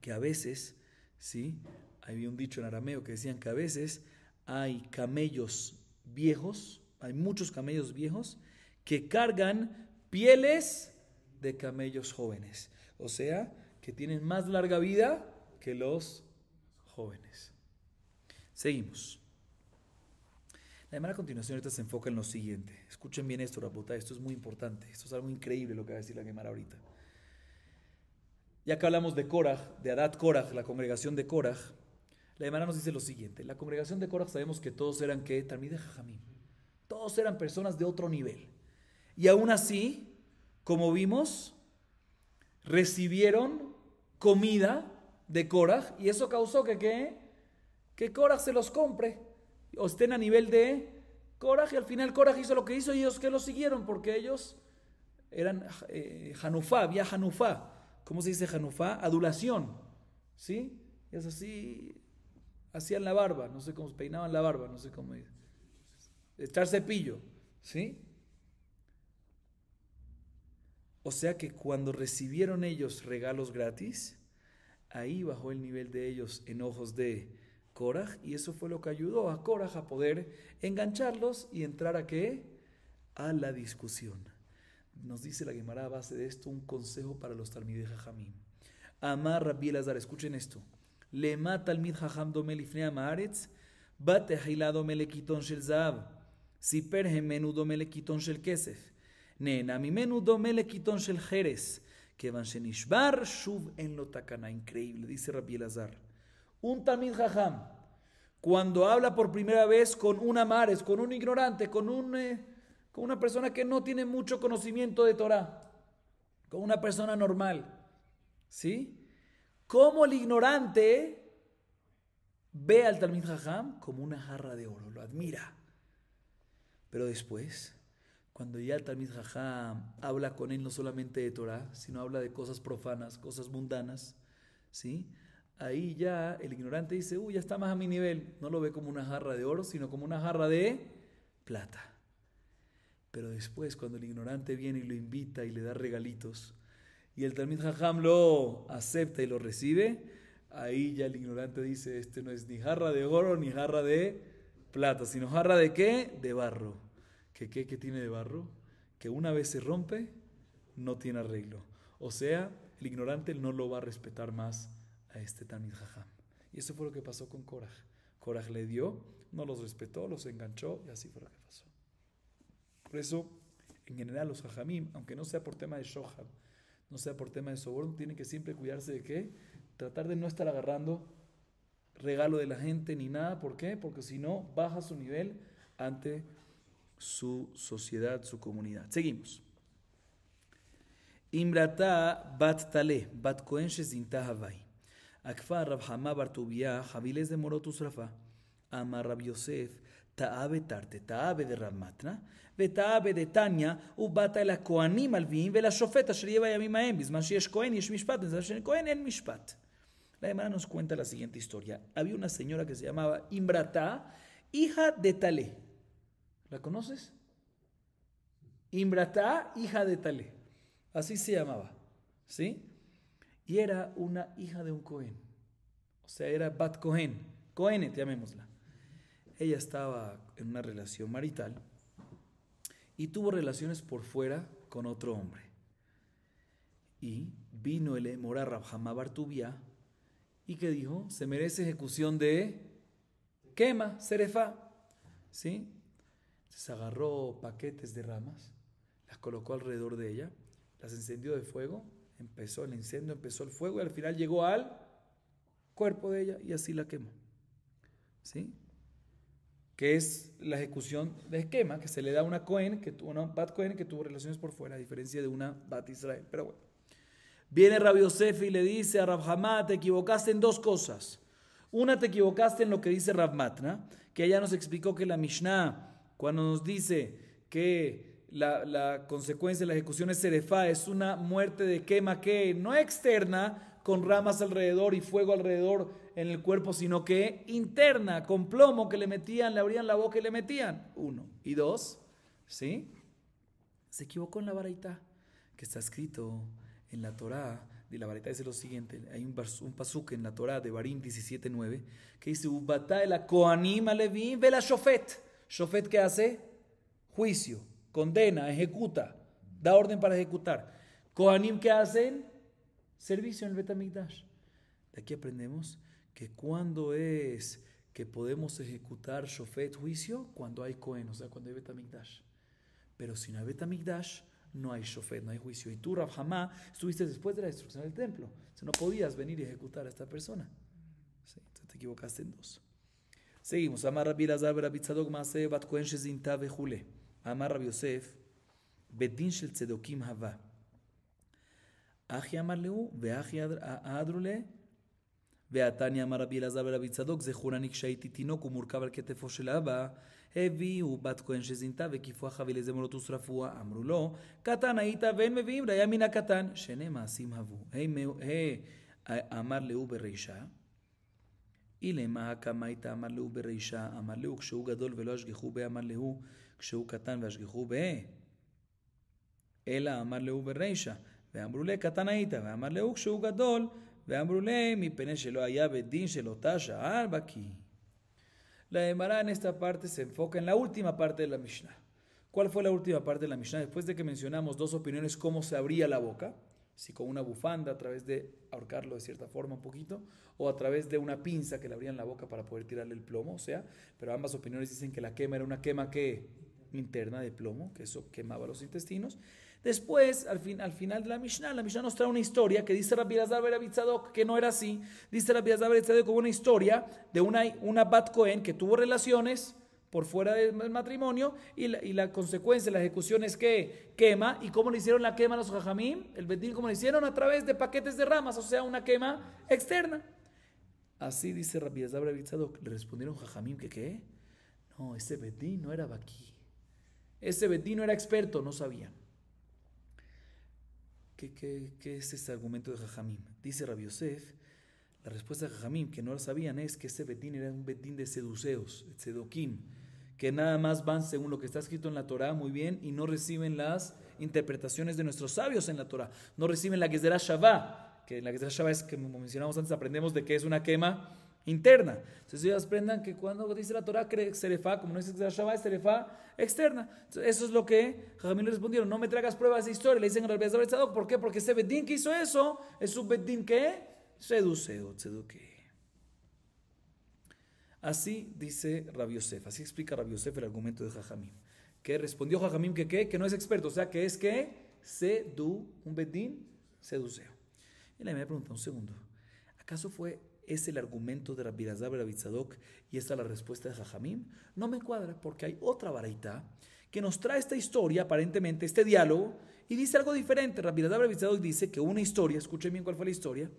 que a veces, ¿sí? Había un dicho en arameo que decían que a veces hay camellos viejos, hay muchos camellos viejos que cargan pieles de camellos jóvenes. O sea, que tienen más larga vida que los jóvenes. Seguimos. La Gemara a continuación ahorita se enfoca en lo siguiente. Escuchen bien esto, Rabotá, esto es muy importante. Esto es algo increíble lo que va a decir la Gemara ahorita. Ya que hablamos de Koraj, de Adat Koraj, la congregación de Koraj, la Gemara nos dice lo siguiente. La congregación de Koraj sabemos que todos eran ¿qué? Talmidei Jajamim. Todos eran personas de otro nivel. Y aún así, como vimos, recibieron comida de Koraj y eso causó que Koraj se los compre o estén a nivel de Koraj, y al final Koraj hizo lo que hizo y ellos que lo siguieron porque ellos eran Hanufá, había Hanufá. ¿Cómo se dice Hanufá? Adulación, ¿sí? Y es así, hacían la barba, no sé cómo, peinaban la barba, no sé cómo, echar cepillo, ¿sí? O sea que cuando recibieron ellos regalos gratis, ahí bajó el nivel de ellos en ojos de Koraj, y eso fue lo que ayudó a Koraj a poder engancharlos y entrar a ¿qué? A la discusión. Nos dice la Gemara a base de esto un consejo para los Talmidei Jajamim. Amar Rabbi Elazar, escuchen esto. Lema Talmid Jajam dome lifnei haaretz, bat tehila dome lekiton shel zahav, siper hemenu dome lekiton shel kesef, nehena mimenu dome lekiton shel jerez, kevan shenishbar shuv en lo takana. Increíble, dice Rabbi Elazar. Un Talmid Jajam, cuando habla por primera vez con un amaretz, con un ignorante, con una persona que no tiene mucho conocimiento de Torah, con una persona normal, ¿sí? Como el ignorante ve al Talmid Jajam como una jarra de oro, lo admira. Pero después, cuando ya el Talmid Jajam habla con él no solamente de Torah, sino habla de cosas profanas, cosas mundanas, ¿sí? Ahí ya el ignorante dice, ya está más a mi nivel. No lo ve como una jarra de oro, sino como una jarra de plata. Pero después, cuando el ignorante viene y lo invita y le da regalitos, y el Talmid Jajam lo acepta y lo recibe, ahí ya el ignorante dice, este no es ni jarra de oro ni jarra de plata, sino jarra de ¿qué? De barro. ¿Qué tiene de barro? Que una vez se rompe, no tiene arreglo. O sea, el ignorante no lo va a respetar más a este Talmid Jajam. Y eso fue lo que pasó con Koraj. Koraj le dio, no los respetó, los enganchó, y así fue lo que pasó. Por eso, en general, los Jajamim, aunque no sea por tema de Shoham, no sea por tema de soborno, tienen que siempre cuidarse de ¿qué? Tratar de no estar agarrando regalo de la gente ni nada. ¿Por qué? Porque si no, baja su nivel ante su sociedad, su comunidad. Seguimos. Imrata bat tale, bat kohen shezinta havai. Akfa Rab Hama bar Tubia, Javiles de Morot Usrafa. Amar Rab Yosef, Ta'abe tarte, Ta'abe de Rab Matna, Ta'abe de Tanya, Ubata el Kohanim alvim, ve la shofeta אשר יבא ימים ההם, בזמן שיש כהן יש משפט, בזמן שאין כהן אין משפט. La Gemara nos cuenta la siguiente historia. Había una señora que se llamaba Imrata, hija de Talé. ¿La conoces? Imratá, hija de Talé. Así se llamaba. ¿Sí? Y era una hija de un Cohen. O sea, era Bat Cohen. Cohenet, llamémosla. Ella estaba en una relación marital y tuvo relaciones por fuera con otro hombre. Y vino el Emorá Rab Hamá bar Tuvia y que dijo, se merece ejecución de quema, serefá. ¿Sí? Se agarró paquetes de ramas, las colocó alrededor de ella, las encendió de fuego, empezó el incendio, empezó el fuego y al final llegó al cuerpo de ella y así la quemó. ¿Sí? Que es la ejecución de esquema que se le da a una Cohen, una Bat Cohen que tuvo relaciones por fuera, a diferencia de una Bat Israel. Pero bueno, viene Rabbi Yosef y le dice a Rab Hamá, te equivocaste en dos cosas. Una, te equivocaste en lo que dice Rav Matna, que ella nos explicó que la Mishnah, cuando nos dice que la consecuencia de la ejecución es serefá, es una muerte de quema que no externa, con ramas alrededor y fuego alrededor en el cuerpo, sino que interna, con plomo que le metían, le abrían la boca y le metían. Uno. Y dos, ¿sí? Se equivocó en la baraita, que está escrito en la Torá, y la baraita dice lo siguiente, hay un pasuk en la Torá de Barim 17:9, que dice, Ubata el Kohanim alevim vela shofet. Shofet, ¿qué hace? Juicio, condena, ejecuta, da orden para ejecutar. Kohanim, ¿qué hacen? Servicio en el Bet HaMikdash. De aquí aprendemos que cuando es que podemos ejecutar shofet, juicio, cuando hay Kohen, o sea, cuando hay Bet HaMikdash. Pero si no hay Bet HaMikdash, no hay shofet, no hay juicio. Y tú, Rav Hamá, estuviste después de la destrucción del templo. O sea, no podías venir y ejecutar a esta persona. ¿Sí? Entonces te equivocaste en dos. Seguimos. Amar Rabbi Elazar Rabbi Tzadok Maaseh bat Kohen shezinta vejule. Amar Rabbi Yosef bedin shel tzedokim hava. Achi amar lehu veachi adru le. והתניא אמר רבי אלעזר ורבי צדוק זכורני כשהייתי תינוק ומורכב על כתפו של אבא הביאו בת כהן שזינתה וקיפוה חבי לזמרות ושרפוה אמרו לו קטן היית ואין מביאים ראיה מן הקטן שני מעשים הבו אמר להו ברישה אילמה כמה היית אמר להו ברישה אמר להו כשהוא גדול ולא השגחו בה אמר להו כשהוא קטן והשגחו בה אלא אמר להו ברישה ואמרו לה קטן היית ואמר להו כשהוא גדול ואמרו להם, מפני שלא היה בדין של אותה שעה בקי. La Gemara en esta parte se enfoca en la última parte de la Mishnah. ¿Cuál fue la última parte de la Mishnah? Después de que mencionamos dos opiniones, cómo se abría la boca, si con una bufanda a través de ahorcarlo de cierta forma un poquito, o a través de una pinza que le abrían la boca para poder tirarle el plomo, o sea, pero ambas opiniones dicen que la quema era una quema que interna de plomo, que eso quemaba los intestinos. Después, al final de la Mishnah nos trae una historia que dice Rabbi Elazar ben Rabbi Tzadok que no era así. Dice Rabbi Elazar ben Tzadok como una historia de una Bat Cohen que tuvo relaciones por fuera del matrimonio y la consecuencia, la ejecución es que quema. ¿Y cómo le hicieron la quema a los Jajamim? El Bedín, ¿cómo le hicieron? A través de paquetes de ramas, o sea, una quema externa. Así dice Rabbi Elazar ben Rabbi Tzadok. Le respondieron Jajamim que ¿qué? No, ese Bedín no era Baqui. Ese Bedín no era experto, no sabían. ¿Qué es este argumento de Jajamim? Dice Rabbi Yosef, la respuesta de Jajamim, que no lo sabían, es que ese bedín era un bedín de seduceos, de tzedokim, que nada más van según lo que está escrito en la Torah, muy bien, y no reciben las interpretaciones de nuestros sabios en la Torah. No reciben la Gezerá Shavá, que la Gezerá Shavá es, que como mencionamos antes, aprendemos de que es una quema interna. Entonces ellos aprendan que cuando dice la Torah serefá, como no es Shabbat, es serefá externa. Entonces, eso es lo que Jajamim le respondieron. No me traigas pruebas de historia. Le dicen a Rabbi Elazar ben Tzadok. ¿Por qué? Porque ese bedín que hizo eso es un bedín que seduceo, tzedoque. Así dice Rabbi Yosef. Así explica Rabbi Yosef el argumento de Jajamim. Que respondió Jajamim que no es experto. O sea, que es que un bedín seduceo. Y la me pregunta un segundo. ¿Acaso es el argumento de Rabbi Elazar ben Rabbi Tzadok y esta es la respuesta de Jajamim? No me cuadra porque hay otra baraita que nos trae esta historia, aparentemente este diálogo, y dice algo diferente. Rabbi Elazar ben Rabbi Tzadok dice que una historia, escuchen bien cuál fue la historia,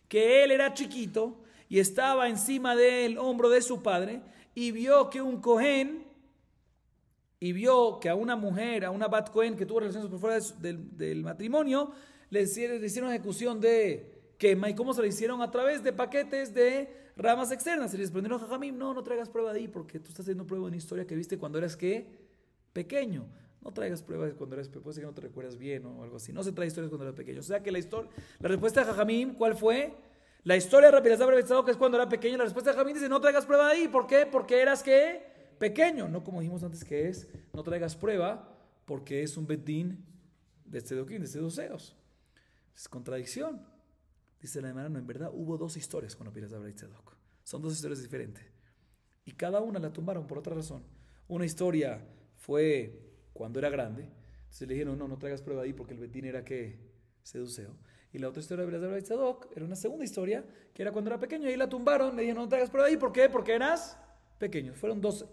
que él era chiquito y estaba encima del hombro de su padre y vio que un Cohen, y vio que a una mujer, a una Bat Cohen que tuvo relaciones por fuera del matrimonio, le hicieron ejecución de quema. ¿Y cómo se lo hicieron? A través de paquetes de ramas externas. Y les respondieron Jajamim, no traigas prueba de ahí porque tú estás haciendo prueba de una historia que viste cuando eras ¿qué? Pequeño. No traigas pruebas de cuando eras pequeño, puede ser que no te recuerdas bien o algo así. No se trae historias cuando eras pequeño. O sea que la respuesta de Jajamim, ¿cuál fue? La historia de Rabbi Elazar ben Tzadok, que es cuando era pequeño. La respuesta de Jajamim dice, no traigas prueba de ahí. ¿Por qué? Porque eras, ¿qué? Pequeño. No como dijimos antes que es, no traigas prueba porque es un bedín de Tzedokim, de seduceos. Es contradicción. Dice la hermana, no, en verdad hubo dos historias con Rabbi Elazar ben Tzadok. Son dos historias diferentes. Y cada una la tumbaron por otra razón. Una historia fue cuando era grande. Entonces le dijeron, no traigas prueba ahí porque el bedín era que seduceo. Y la otra historia de Elazar ben Tzadok era una segunda historia que era cuando era pequeño. Y ahí la tumbaron. Le dijeron, no traigas prueba ahí. ¿Por qué? Porque eras pequeño. Fueron dos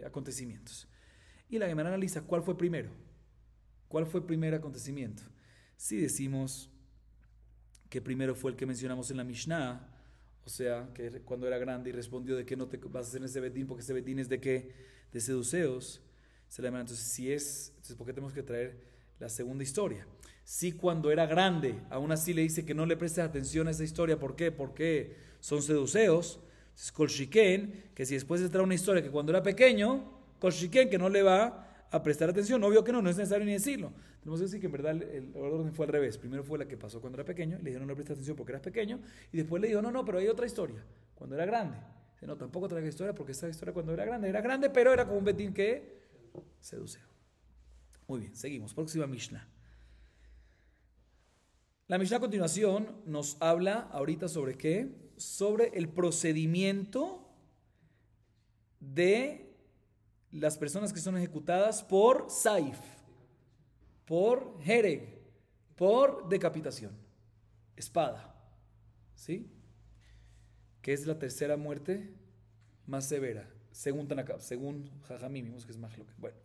acontecimientos. Y la Gemara analiza cuál fue primero. ¿Cuál fue el primer acontecimiento? Si decimos que primero fue el que mencionamos en la Mishnah, o sea, que cuando era grande y respondió de que no te vas a hacer en ese bedín porque ese bedín es de qué, de seduceos, se la Gemara, entonces ¿por qué tenemos que traer la segunda historia? Si cuando era grande, aún así le dice que no le prestes atención a esa historia, ¿por qué? Porque son seduceos. Es Kolshiken, que si después se trae una historia que cuando era pequeño, Kolshiken, que no le va a prestar atención. Obvio que no es necesario ni decirlo. Tenemos que decir que en verdad el orden fue al revés. Primero fue la que pasó cuando era pequeño, le dijeron no le prestes atención porque eras pequeño, y después le dijo, no, pero hay otra historia, cuando era grande. Dice, no, tampoco traiga historia porque esa historia cuando era grande, pero era como un betín que seduceo. Muy bien, seguimos. Próxima Mishnah. La Mishnah a continuación nos habla ahorita sobre qué, sobre el procedimiento de las personas que son ejecutadas por Saif, por Hereg, por decapitación, espada, ¿sí? Que es la tercera muerte más severa, según Tanakab, según Jajamim, vimos que es más lo que. Bueno,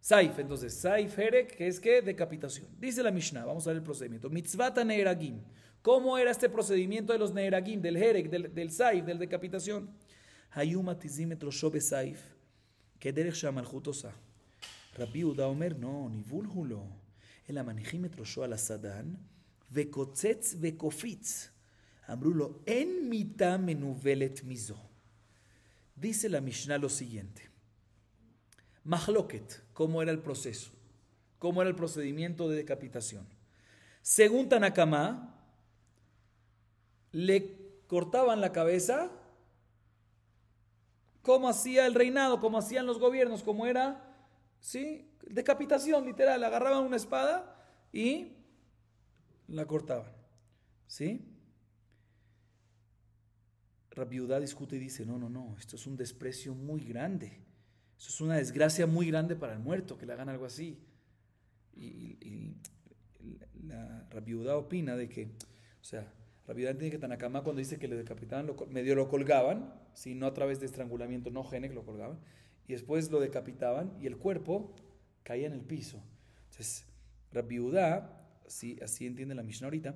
Saif, entonces, Saif, Hereg, que es que decapitación. Dice la Mishnah, vamos a ver el procedimiento. Mitzvata Neeragim. ¿Cómo era este procedimiento de los Neeragim, del Hereg, del Saif, del decapitación? Hayuma tizímetro shobe Saif. כדרך שהמלכות עושה. רבי יהודה אומר, no, ניבול הוא לא, אלא מניחים את ראשו על הסדן, וקוצץ וקופיץ. אמרו לו, אין מיתה מנובלת מזו. Dice la Mishnah lo siguiente. Mahloket, ¿cómo era el proceso? ¿Cómo era el procedimiento de decapitación? Según Tanakama, le cortaban la cabeza como hacía el reinado, como hacían los gobiernos, como era, ¿sí? Decapitación, literal, agarraban una espada y la cortaban, ¿sí? Rabbi Yehudá discute y dice, no, esto es un desprecio muy grande, esto es una desgracia muy grande para el muerto, que le hagan algo así. Y Rabbi Yehudá opina de que, o sea, Rabbi Yehudá entiende que Tanakama cuando dice que le decapitaban, medio lo colgaban, ¿sí? No a través de estrangulamiento, no genek, lo colgaban, y después lo decapitaban y el cuerpo caía en el piso. Entonces, Rabbi Yehudá, así entiende la Mishnah ahorita,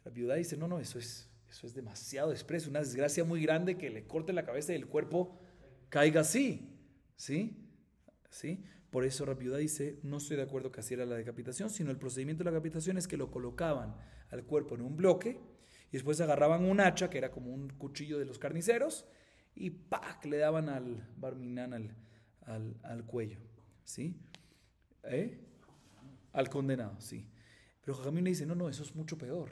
Rabbi Yehudá dice, no, eso es demasiado desprecio, una desgracia muy grande que le corte la cabeza y el cuerpo caiga así, ¿sí? Por eso Rabbi Yehudá dice, no estoy de acuerdo que así era la decapitación, sino el procedimiento de la decapitación es que lo colocaban al cuerpo en un bloque y después agarraban un hacha, que era como un cuchillo de los carniceros, y ¡pac! Le daban al barminán al cuello, ¿sí? Al condenado, sí. Pero Jajamín le dice, no, eso es mucho peor.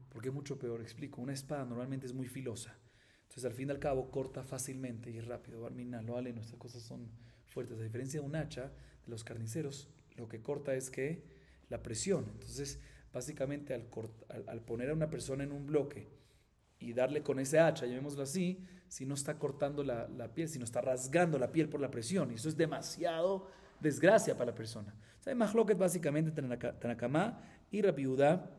¿Por qué mucho peor? Explico, una espada normalmente es muy filosa, entonces al fin y al cabo corta fácilmente y es rápido. Barminán, lo vale, nuestras cosas son fuertes. A diferencia de un hacha, de los carniceros, lo que corta es que la presión. Entonces, básicamente al poner a una persona en un bloque y darle con ese hacha, llamémoslo así, si no está cortando la piel, sino está rasgando la piel por la presión, y eso es demasiado desgracia para la persona. O sea, Mahloket básicamente Tanakama y Rabbi Yehudá,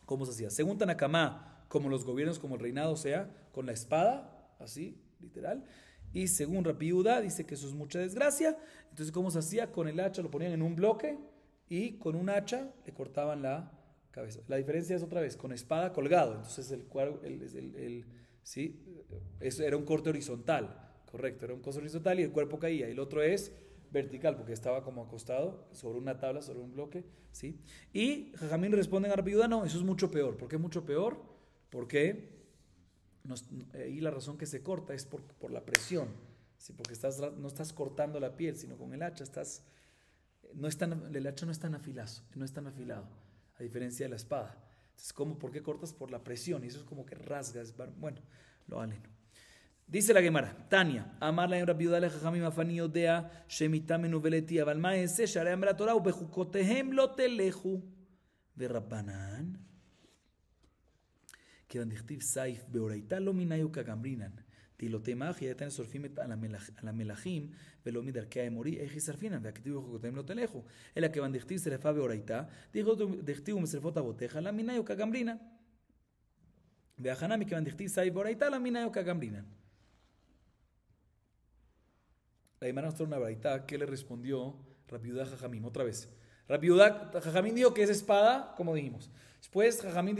¿cómo se hacía? Según Tanakama, como los gobiernos, como el reinado, o sea, con la espada, así, literal. Y según Rabbi Yehudá, dice que eso es mucha desgracia. Entonces, ¿cómo se hacía? Con el hacha lo ponían en un bloque y con un hacha le cortaban la cabeza. La diferencia es otra vez, con espada colgado. Entonces, ¿sí? Eso era un corte horizontal, correcto, era un corte horizontal y el cuerpo caía. Y el otro es vertical, porque estaba como acostado sobre una tabla, sobre un bloque, ¿sí? Y Jajamín responden a Rabbi Yehudá, no, eso es mucho peor. ¿Por qué mucho peor? Porque y la razón que se corta es por la presión, ¿sí? Porque no estás cortando la piel, sino con el hacha estás el hacha no es tan afilado, a diferencia de la espada. Entonces, ¿por qué cortas? Por la presión, y eso es como que rasgas. Bueno, lo aleno. Dice la Gemara, Tania, Amar la Rabbi Yehuda leJajamim afani yodea shemitamenu veleti aval ma'aseh sharei amar Torah ubechukotehem lo telechu ורבנן, כיוון דכתיב סייף באורייתא לא מנהיו כגמרינן, דילותי מאחי יתן שורפים על המלכים ולא מדרכי האמורי, איך ישרפינן, והכתיב וחוקותיהם לא תלכו, אלא כיוון דכתיב שרפה באורייתא, דכתיב ומשרפות אבותיך לא מנהיו כגמרינן, והכנה מכיוון דכתיב סייף באורייתא לא מנהיו כגמרינן. La Gemara nos trae una baraita que le respondió Rabbi Yehuda Jajamim otra vez. Rabbi Yehuda Jajamim dijo que es espada, como dijimos. Después Jajamim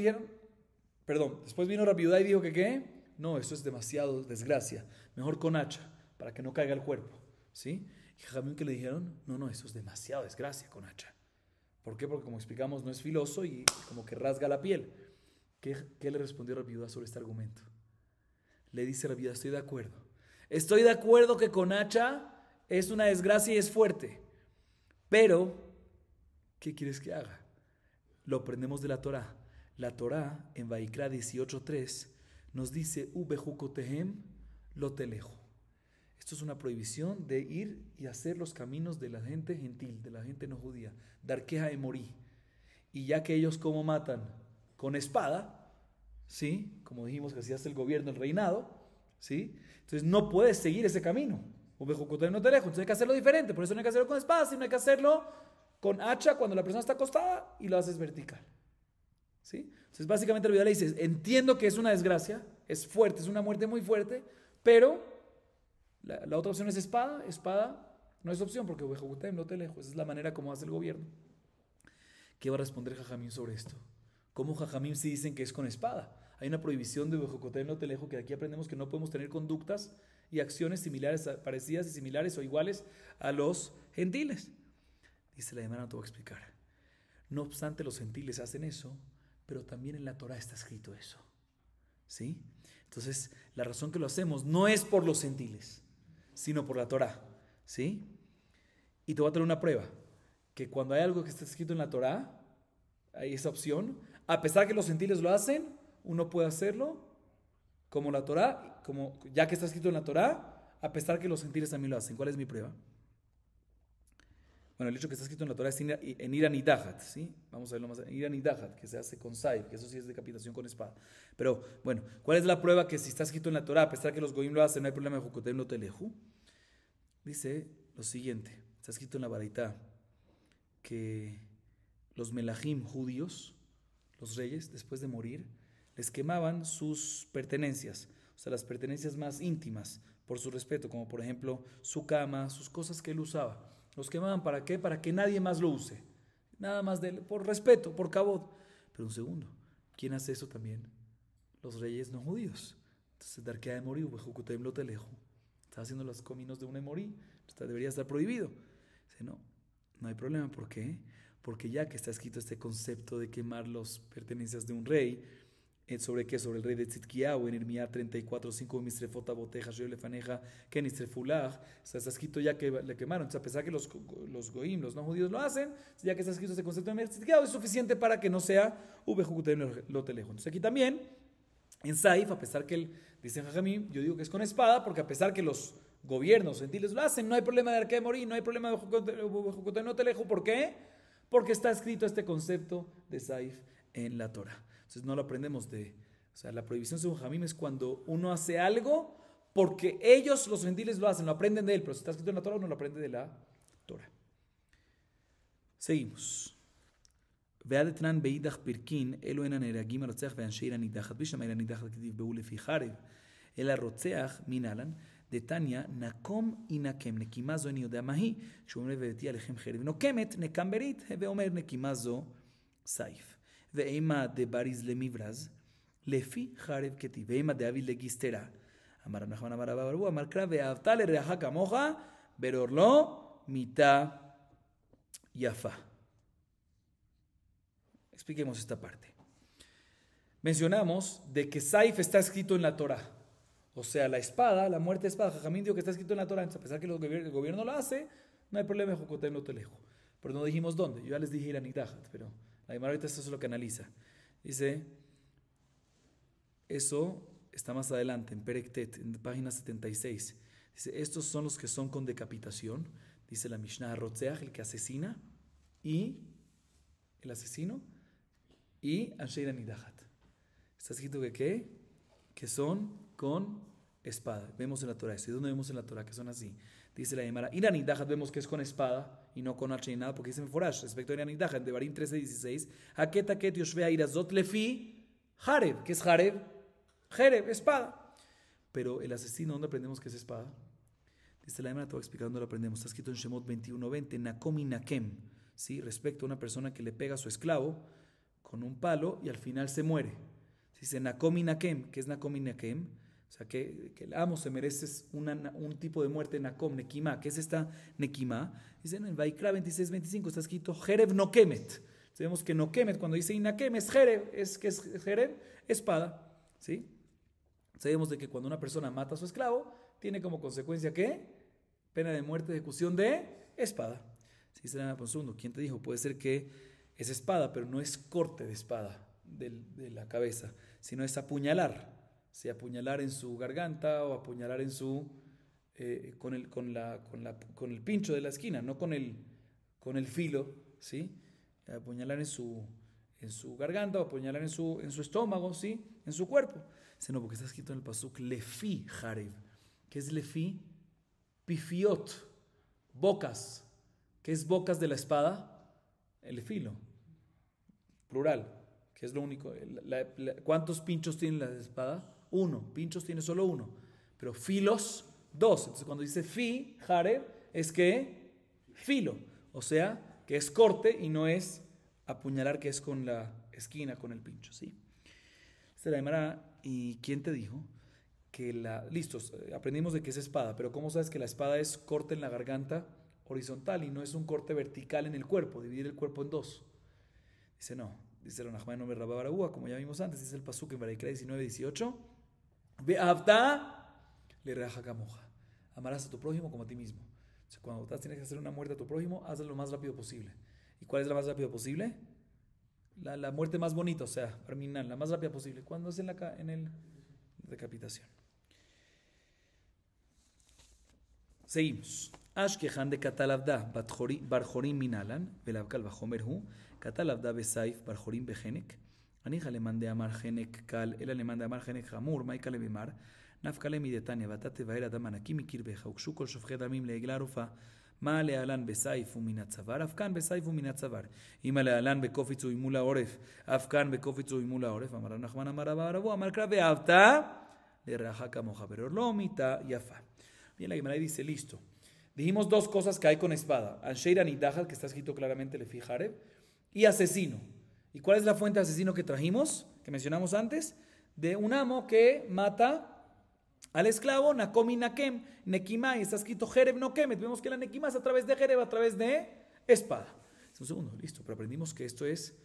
después vino Rabbi Yehuda y dijo que ¿qué? No, eso es demasiado desgracia. Mejor con hacha, para que no caiga el cuerpo. ¿Sí? Y Jajamim que le dijeron, no, eso es demasiado desgracia con hacha. ¿Por qué? Porque como explicamos no es filoso y como que rasga la piel. ¿Qué le respondió Rabbi Yehuda sobre este argumento? Le dice Rabbi Yehuda, estoy de acuerdo que con hacha es una desgracia y es fuerte. Pero, ¿qué quieres que haga? Lo aprendemos de la Torah. La Torah, en Vaikra 18:3, nos dice, Ubejukotehem lo telejo. Esto es una prohibición de ir y hacer los caminos de la gente gentil, de la gente no judía. Darkeja emorí. Y ya que ellos como matan con espada, ¿sí? Como dijimos que así hace el gobierno, el reinado, ¿sí? Entonces no puedes seguir ese camino. Ubejukotehem lo telejo. Entonces hay que hacerlo diferente. Por eso no hay que hacerlo con espada, sino hay que hacerlo con hacha cuando la persona está acostada y lo haces vertical. ¿Sí? Entonces básicamente el video le dice, entiendo que es una desgracia, es fuerte, es una muerte muy fuerte, pero la otra opción es espada no es opción porque Ubejukotehem lo telejo. Esa es la manera como hace el gobierno. ¿Qué va a responder Jajamim sobre esto? ¿Cómo Jajamim sí dicen que es con espada? Hay una prohibición de Ubejukotehem lo telejo que aquí aprendemos que no podemos tener conductas y acciones similares, parecidas y similares o iguales a los gentiles. Dice la Gemara, no te voy a explicar. No obstante, los gentiles hacen eso, pero también en la Torah está escrito eso. ¿Sí? Entonces, la razón que lo hacemos no es por los gentiles, sino por la Torah. ¿Sí? Y te voy a traer una prueba, que cuando hay algo que está escrito en la Torah, hay esa opción, a pesar que los gentiles lo hacen, uno puede hacerlo como la Torah, como ya que está escrito en la Torah, a pesar que los gentiles también lo hacen. ¿Cuál es mi prueba? Bueno, el hecho que está escrito en la Torah es en Ira Nidahat, ¿sí? Vamos a verlo más. En Ira Nidahat, que se hace con saif, que eso sí es decapitación con espada. Pero, bueno, ¿cuál es la prueba que si está escrito en la Torah, a pesar que los goyim lo hacen, no hay problema de Jukotem lo teleju? Dice lo siguiente, está escrito en la Baraitá, que los melahim judíos, los reyes, después de morir, les quemaban sus pertenencias, o sea, las pertenencias más íntimas, por su respeto, como por ejemplo su cama, sus cosas que él usaba. Los quemaban, ¿para qué? Para que nadie más lo use. Nada más por respeto, por cabod. Pero un segundo, ¿quién hace eso también? Los reyes no judíos. Entonces, Darkea de Morí, Ubejukotem lo telejo. Está haciendo los cominos de un emorí. Debería estar prohibido. Dice, no hay problema. ¿Por qué? Porque ya que está escrito este concepto de quemar las pertenencias de un rey, ¿sobre qué? Sobre el rey de Tzidkiyahu, en Irmía 34:5, Misrefota boteja, lefaneja, que Nisrefulach. O sea, está escrito ya que le quemaron. Entonces, a pesar que los goim, los no judíos lo hacen, ya que está escrito este concepto de Tzidkiyahu, es suficiente para que no sea Ubejukotem lo telejo. Entonces, aquí también, en Saif, a pesar que él dice en Jajamim, yo digo que es con espada, porque a pesar que los gobiernos gentiles lo hacen, no hay problema de Darkea de Morí, no hay problema de Ubejukotem lo telejo. ¿Por qué? Porque está escrito este concepto de Saif en la Torah. Entonces no lo aprendemos o sea, la prohibición según Jajamim es cuando uno hace algo porque ellos, los gentiles, lo hacen, lo aprenden de él, pero si está escrito en la Torah, uno lo aprende de la Torah. Seguimos. Ve'adetnan beidach pirkin, elo enan eragim arotzeach ve'anshe ira nidachat, bisham ira nidachat kediv be'u lefi charev, el arotzeach minalan, de Tanya, nakom y nakem, nekimazo en yodea mahi, shomre ve'eti alechem cherev, nokemet, nekam berit, ve'omer nekimazo saif. ואימה דבריז למברז, לפי חרב כתיב, ואימה דאביל לגיסטרה. אמר רב נחמן אמר רבא בר אבוה, אמר קרא ואהבת לרעך כמוך, ברור לו מיתה יפה. Expliquemos esta parte. Mencionamos de que Saif está escrito en la Torah. O sea, la espada, la muerte de espada, Jajamim dijo que está escrito en la Torah. Entonces, a pesar que el gobierno lo hace, no hay problema de Jukotem lo telejo. pero no dijimos dónde. Yo ya les dije ir a Nidajat, pero la Gemara ahorita esto es lo que analiza. Dice, eso está más adelante, en Perek Tet, en página 76. Dice, estos son los que son con decapitación. Dice la Mishnah, Rotzeach, el que asesina, y el asesino, y Ansheira Nidajat. Está escrito que ¿qué? Que son con espada. Vemos en la Torah. ¿Y dónde vemos en la Torah que son así? Dice la Gemara, Ira Nidajat vemos que es con espada y no con hacha ni nada, porque dice Meforash, respecto a Ira Nidajat, en Devarim 13:16, Aketa ket yoshvea irazot lefi Jareb. ¿Qué es Jareb? Jereb, espada. Pero el asesino, ¿dónde aprendemos que es espada? Dice la Gemara, te voy a explicar dónde lo aprendemos. Está escrito en Shemot 21:20, Nakom y Nakem, ¿sí? Respecto a una persona que le pega a su esclavo con un palo y al final se muere. Dice Nakom y Nakem. ¿Qué es Nakom y Nakem? O sea, que el amo se merece un tipo de muerte, Nakom, Nekimá. ¿Qué es esta Nekimá? Dice en Vaikra 26:25 está escrito Jereb no kemet. Sabemos que no kemet, cuando dice Inakem, es Jereb. ¿Qué es Jereb? Espada. ¿Sí? Sabemos de que cuando una persona mata a su esclavo, tiene como consecuencia ¿qué? Pena de muerte, ejecución de espada. Sí, se llama por segundo. ¿Quién te dijo? Puede ser que es espada, pero no es corte de espada de la cabeza, sino es apuñalar. Si apuñalar en su garganta o apuñalar en su con el pincho de la esquina, no con el filo, ¿sí? Apuñalar en su garganta o apuñalar en su estómago, ¿sí? En su cuerpo. No, porque está escrito en el pasuk lefi Jareb. ¿Qué es lefi? Pifiot, bocas. ¿Qué es bocas de la espada? El filo, plural, que es lo único. ¿Cuántos pinchos tiene la espada? 1. Pinchos tiene solo 1, pero filos 2. Entonces cuando dice fi Jareb es que filo, o sea que es corte y no es apuñalar, que es con la esquina, con el pincho, ¿sí? La Gemara, ¿y quién te dijo? Que listos, aprendimos de que es espada, pero ¿cómo sabes que la espada es corte en la garganta horizontal y no es un corte vertical en el cuerpo, dividir el cuerpo en dos? Dice no, dice la Nachman no me rababa baragúa, como ya vimos antes, dice el pasuk en Vayikra 19:18, Ve'avta le reaja camoja, amarás a tu prójimo como a ti mismo. O sea, cuando tienes que hacer una muerte a tu prójimo, hazlo lo más rápido posible. ¿Y cuál es la más rápido posible? La muerte más bonita, o sea, terminal, la más rápida posible. ¿Cuándo es en el decapitación? Seguimos. Ashkehan de Catalavda, Barjorim Minalan, Velavkal Bajomerhu, Catalavda Besaif, Barjorim Bejenek, Anija alemán de Amar Genek Kal, el alemán de Amar Genek Hamur, Maikale Bemar, Nafkale Midetania, Batate Vaera Damanakimi Kirbeja, Uxukol Shofjedamim Leeglarufa, מה להלן בסייף ומן הצוואר, אף כאן בסייף ומן הצוואר. אם להלן בקופיץ ומול העורף, אף כאן בקופיץ ומול העורף. אמר נחמן אמר רבא רבו, אמר קרא ואהבת לרעך כמוך, pero לא מיתה יפה. Bien, la Gemara dice, listo. Dijimos dos cosas que hay con espada. Ansheira Nidajat, que está escrito claramente Lefi Jareb, y asesino. ¿Y cuál es la fuente de asesino que trajimos, que mencionamos antes? De un amo que mata al esclavo, Nakom y Nakem, Nekimá, y está escrito Jereb no Kemet. Vemos que la Nekimá es a través de Jereb, a través de espada. Un segundo, listo, pero aprendimos que esto es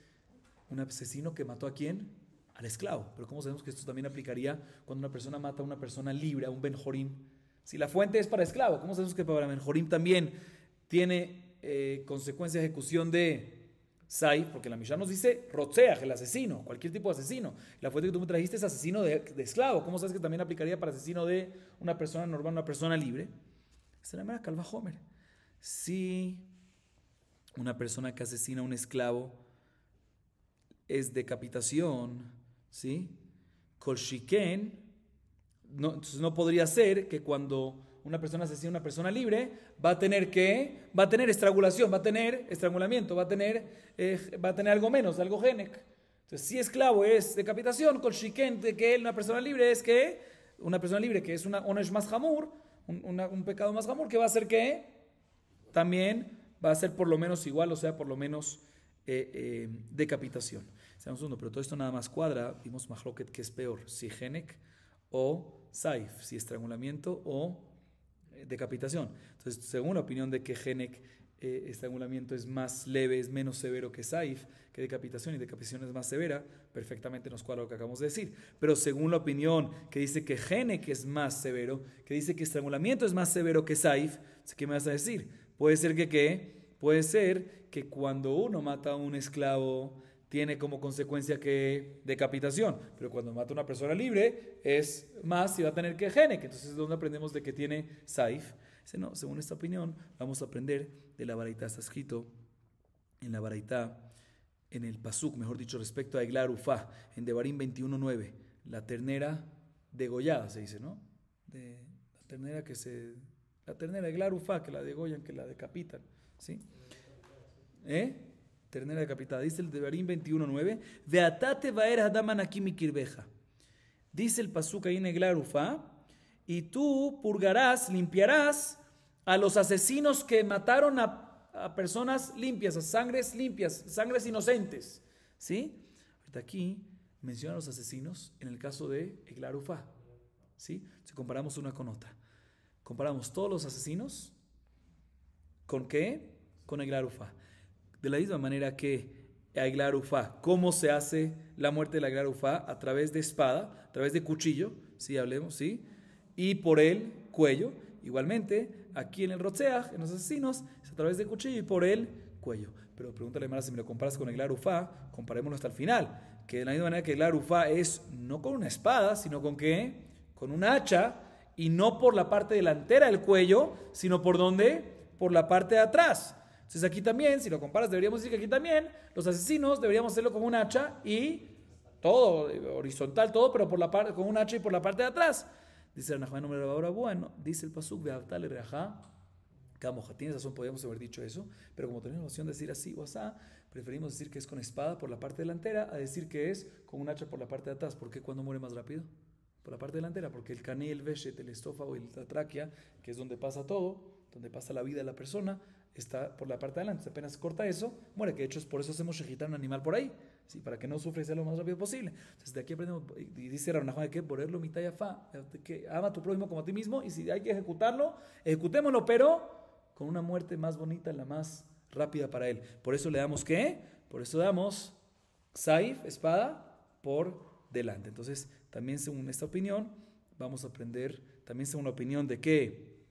un asesino que mató ¿a quién? Al esclavo. Pero ¿cómo sabemos que esto también aplicaría cuando una persona mata a una persona libre, a un Ben-Jorim? Si la fuente es para esclavo, ¿cómo sabemos que para Ben-Jorim también tiene consecuencia de ejecución de Saif? Porque la Mishnah nos dice Rotzeach, el asesino, cualquier tipo de asesino. La fuente que tú me trajiste es asesino de esclavo. ¿Cómo sabes que también aplicaría para asesino de una persona normal, una persona libre? Esta es la manera Calva Homer. Si una persona que asesina a un esclavo es decapitación, ¿sí? Kol shiken, no, entonces no podría ser que cuando una persona asesina a una persona libre, va a tener estrangulación, va a tener estrangulamiento, va a tener algo menos, algo genek. Entonces, si esclavo es decapitación, con shiken de que él, una persona libre, es que una persona libre que es una onesh más hamur, un pecado más hamur, que va a ser que también va a ser por lo menos igual, o sea, por lo menos decapitación. Un segundo, pero todo esto nada más cuadra. Vimos mahloket que es peor, si genek o saif, si estrangulamiento o decapitación. Entonces, según la opinión de que genek, estrangulamiento es más leve, es menos severo que saif, que decapitación, y decapitación es más severa, perfectamente nos cuadra lo que acabamos de decir. Pero según la opinión que dice que genek es más severo, que dice que estrangulamiento es más severo que saif, ¿qué me vas a decir? Puede ser que puede ser que cuando uno mata a un esclavo tiene como consecuencia que decapitación, pero cuando mata a una persona libre es más y va a tener que genek. Entonces, ¿de dónde aprendemos de que tiene saif? Dice, no, según esta opinión, vamos a aprender de la baraita. Está escrito en la baraita, en el pasuk, mejor dicho, respecto a Eglar Ufá, en Devarim 21:9, la ternera degollada, se dice, ¿no? De la ternera la ternera Eglar Ufá, que la degollan, que la decapitan, ¿sí? Ternera decapitada. Dice el Devarim 21:9, Veatate vaer hadaman aquí mi kirbeja. Dice el pasuk ahí en Eglar Ufá, y tú purgarás, limpiarás a los asesinos que mataron a personas limpias, a sangres limpias, sangres inocentes. ¿Sí? Ahorita aquí menciona a los asesinos en el caso de Eglar Ufá. ¿Sí? Si comparamos una con otra. Comparamos todos los asesinos ¿con qué? Con Eglar Ufá. De la misma manera que Eglar Ufá, ¿cómo se hace la muerte de Eglar Ufá? A través de espada, a través de cuchillo, ¿sí? Hablemos, ¿sí? Y por el cuello. Igualmente, aquí en el Rotzeach, en los asesinos, es a través de cuchillo y por el cuello. Pero pregúntale, Mara, si me lo comparas con Eglar Ufá, comparémoslo hasta el final. Que de la misma manera que Eglar Ufá es no con una espada, sino con ¿qué? Con un hacha, y no por la parte delantera del cuello, sino por ¿dónde? Por la parte de atrás. Entonces aquí también, si lo comparas, deberíamos decir que aquí también los asesinos deberíamos hacerlo con un hacha y todo, horizontal, todo, pero por la parte, con un hacha y por la parte de atrás. Dice el Nachman, ahora bueno, dice el pasuk, Beavtale Reajá, Camoja, tienes razón, podríamos haber dicho eso, pero como tenemos la opción de decir así o asá, preferimos decir que es con espada por la parte delantera a decir que es con un hacha por la parte de atrás. ¿Por qué cuando muere más rápido? Por la parte delantera, porque el cané, el veshet, el estófago y la tráquea, que es donde pasa todo, donde pasa la vida de la persona, está por la parte de adelante. Si apenas corta eso, muere. Que de hecho es por eso hacemos shejitar un animal por ahí, ¿sí? Para que no sufra y sea lo más rápido posible. Entonces de aquí aprendemos, y dice Rabnajón, que ponerlo mitad y fa, que ama a tu prójimo como a ti mismo, y si hay que ejecutarlo, ejecutémoslo, pero con una muerte más bonita, la más rápida para él. Por eso le damos ¿qué? Por eso damos saif, espada, por delante. Entonces también según esta opinión, vamos a aprender, también según la opinión de que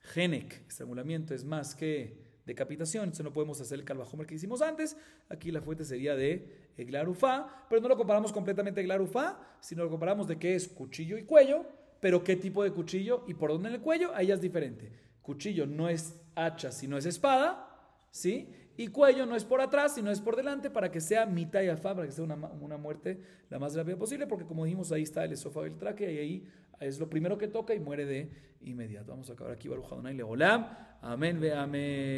genek, estrangulamiento, es más que decapitación. Entonces no podemos hacer el calvajomer que hicimos antes. Aquí la fuente sería de Eglar Ufá, pero no lo comparamos completamente Eglar Ufá, sino lo comparamos de que es cuchillo y cuello, pero qué tipo de cuchillo y por dónde en el cuello, ahí ya es diferente. Cuchillo no es hacha, sino es espada, ¿sí? Y cuello no es por atrás, sino es por delante, para que sea mitad y afá, para que sea una muerte la más rápida posible, porque como dijimos, ahí está el esófago y el tráquea, y ahí es lo primero que toca y muere de inmediato. Vamos a acabar aquí, Baruch Adonai Leolam. Amén, ve amén.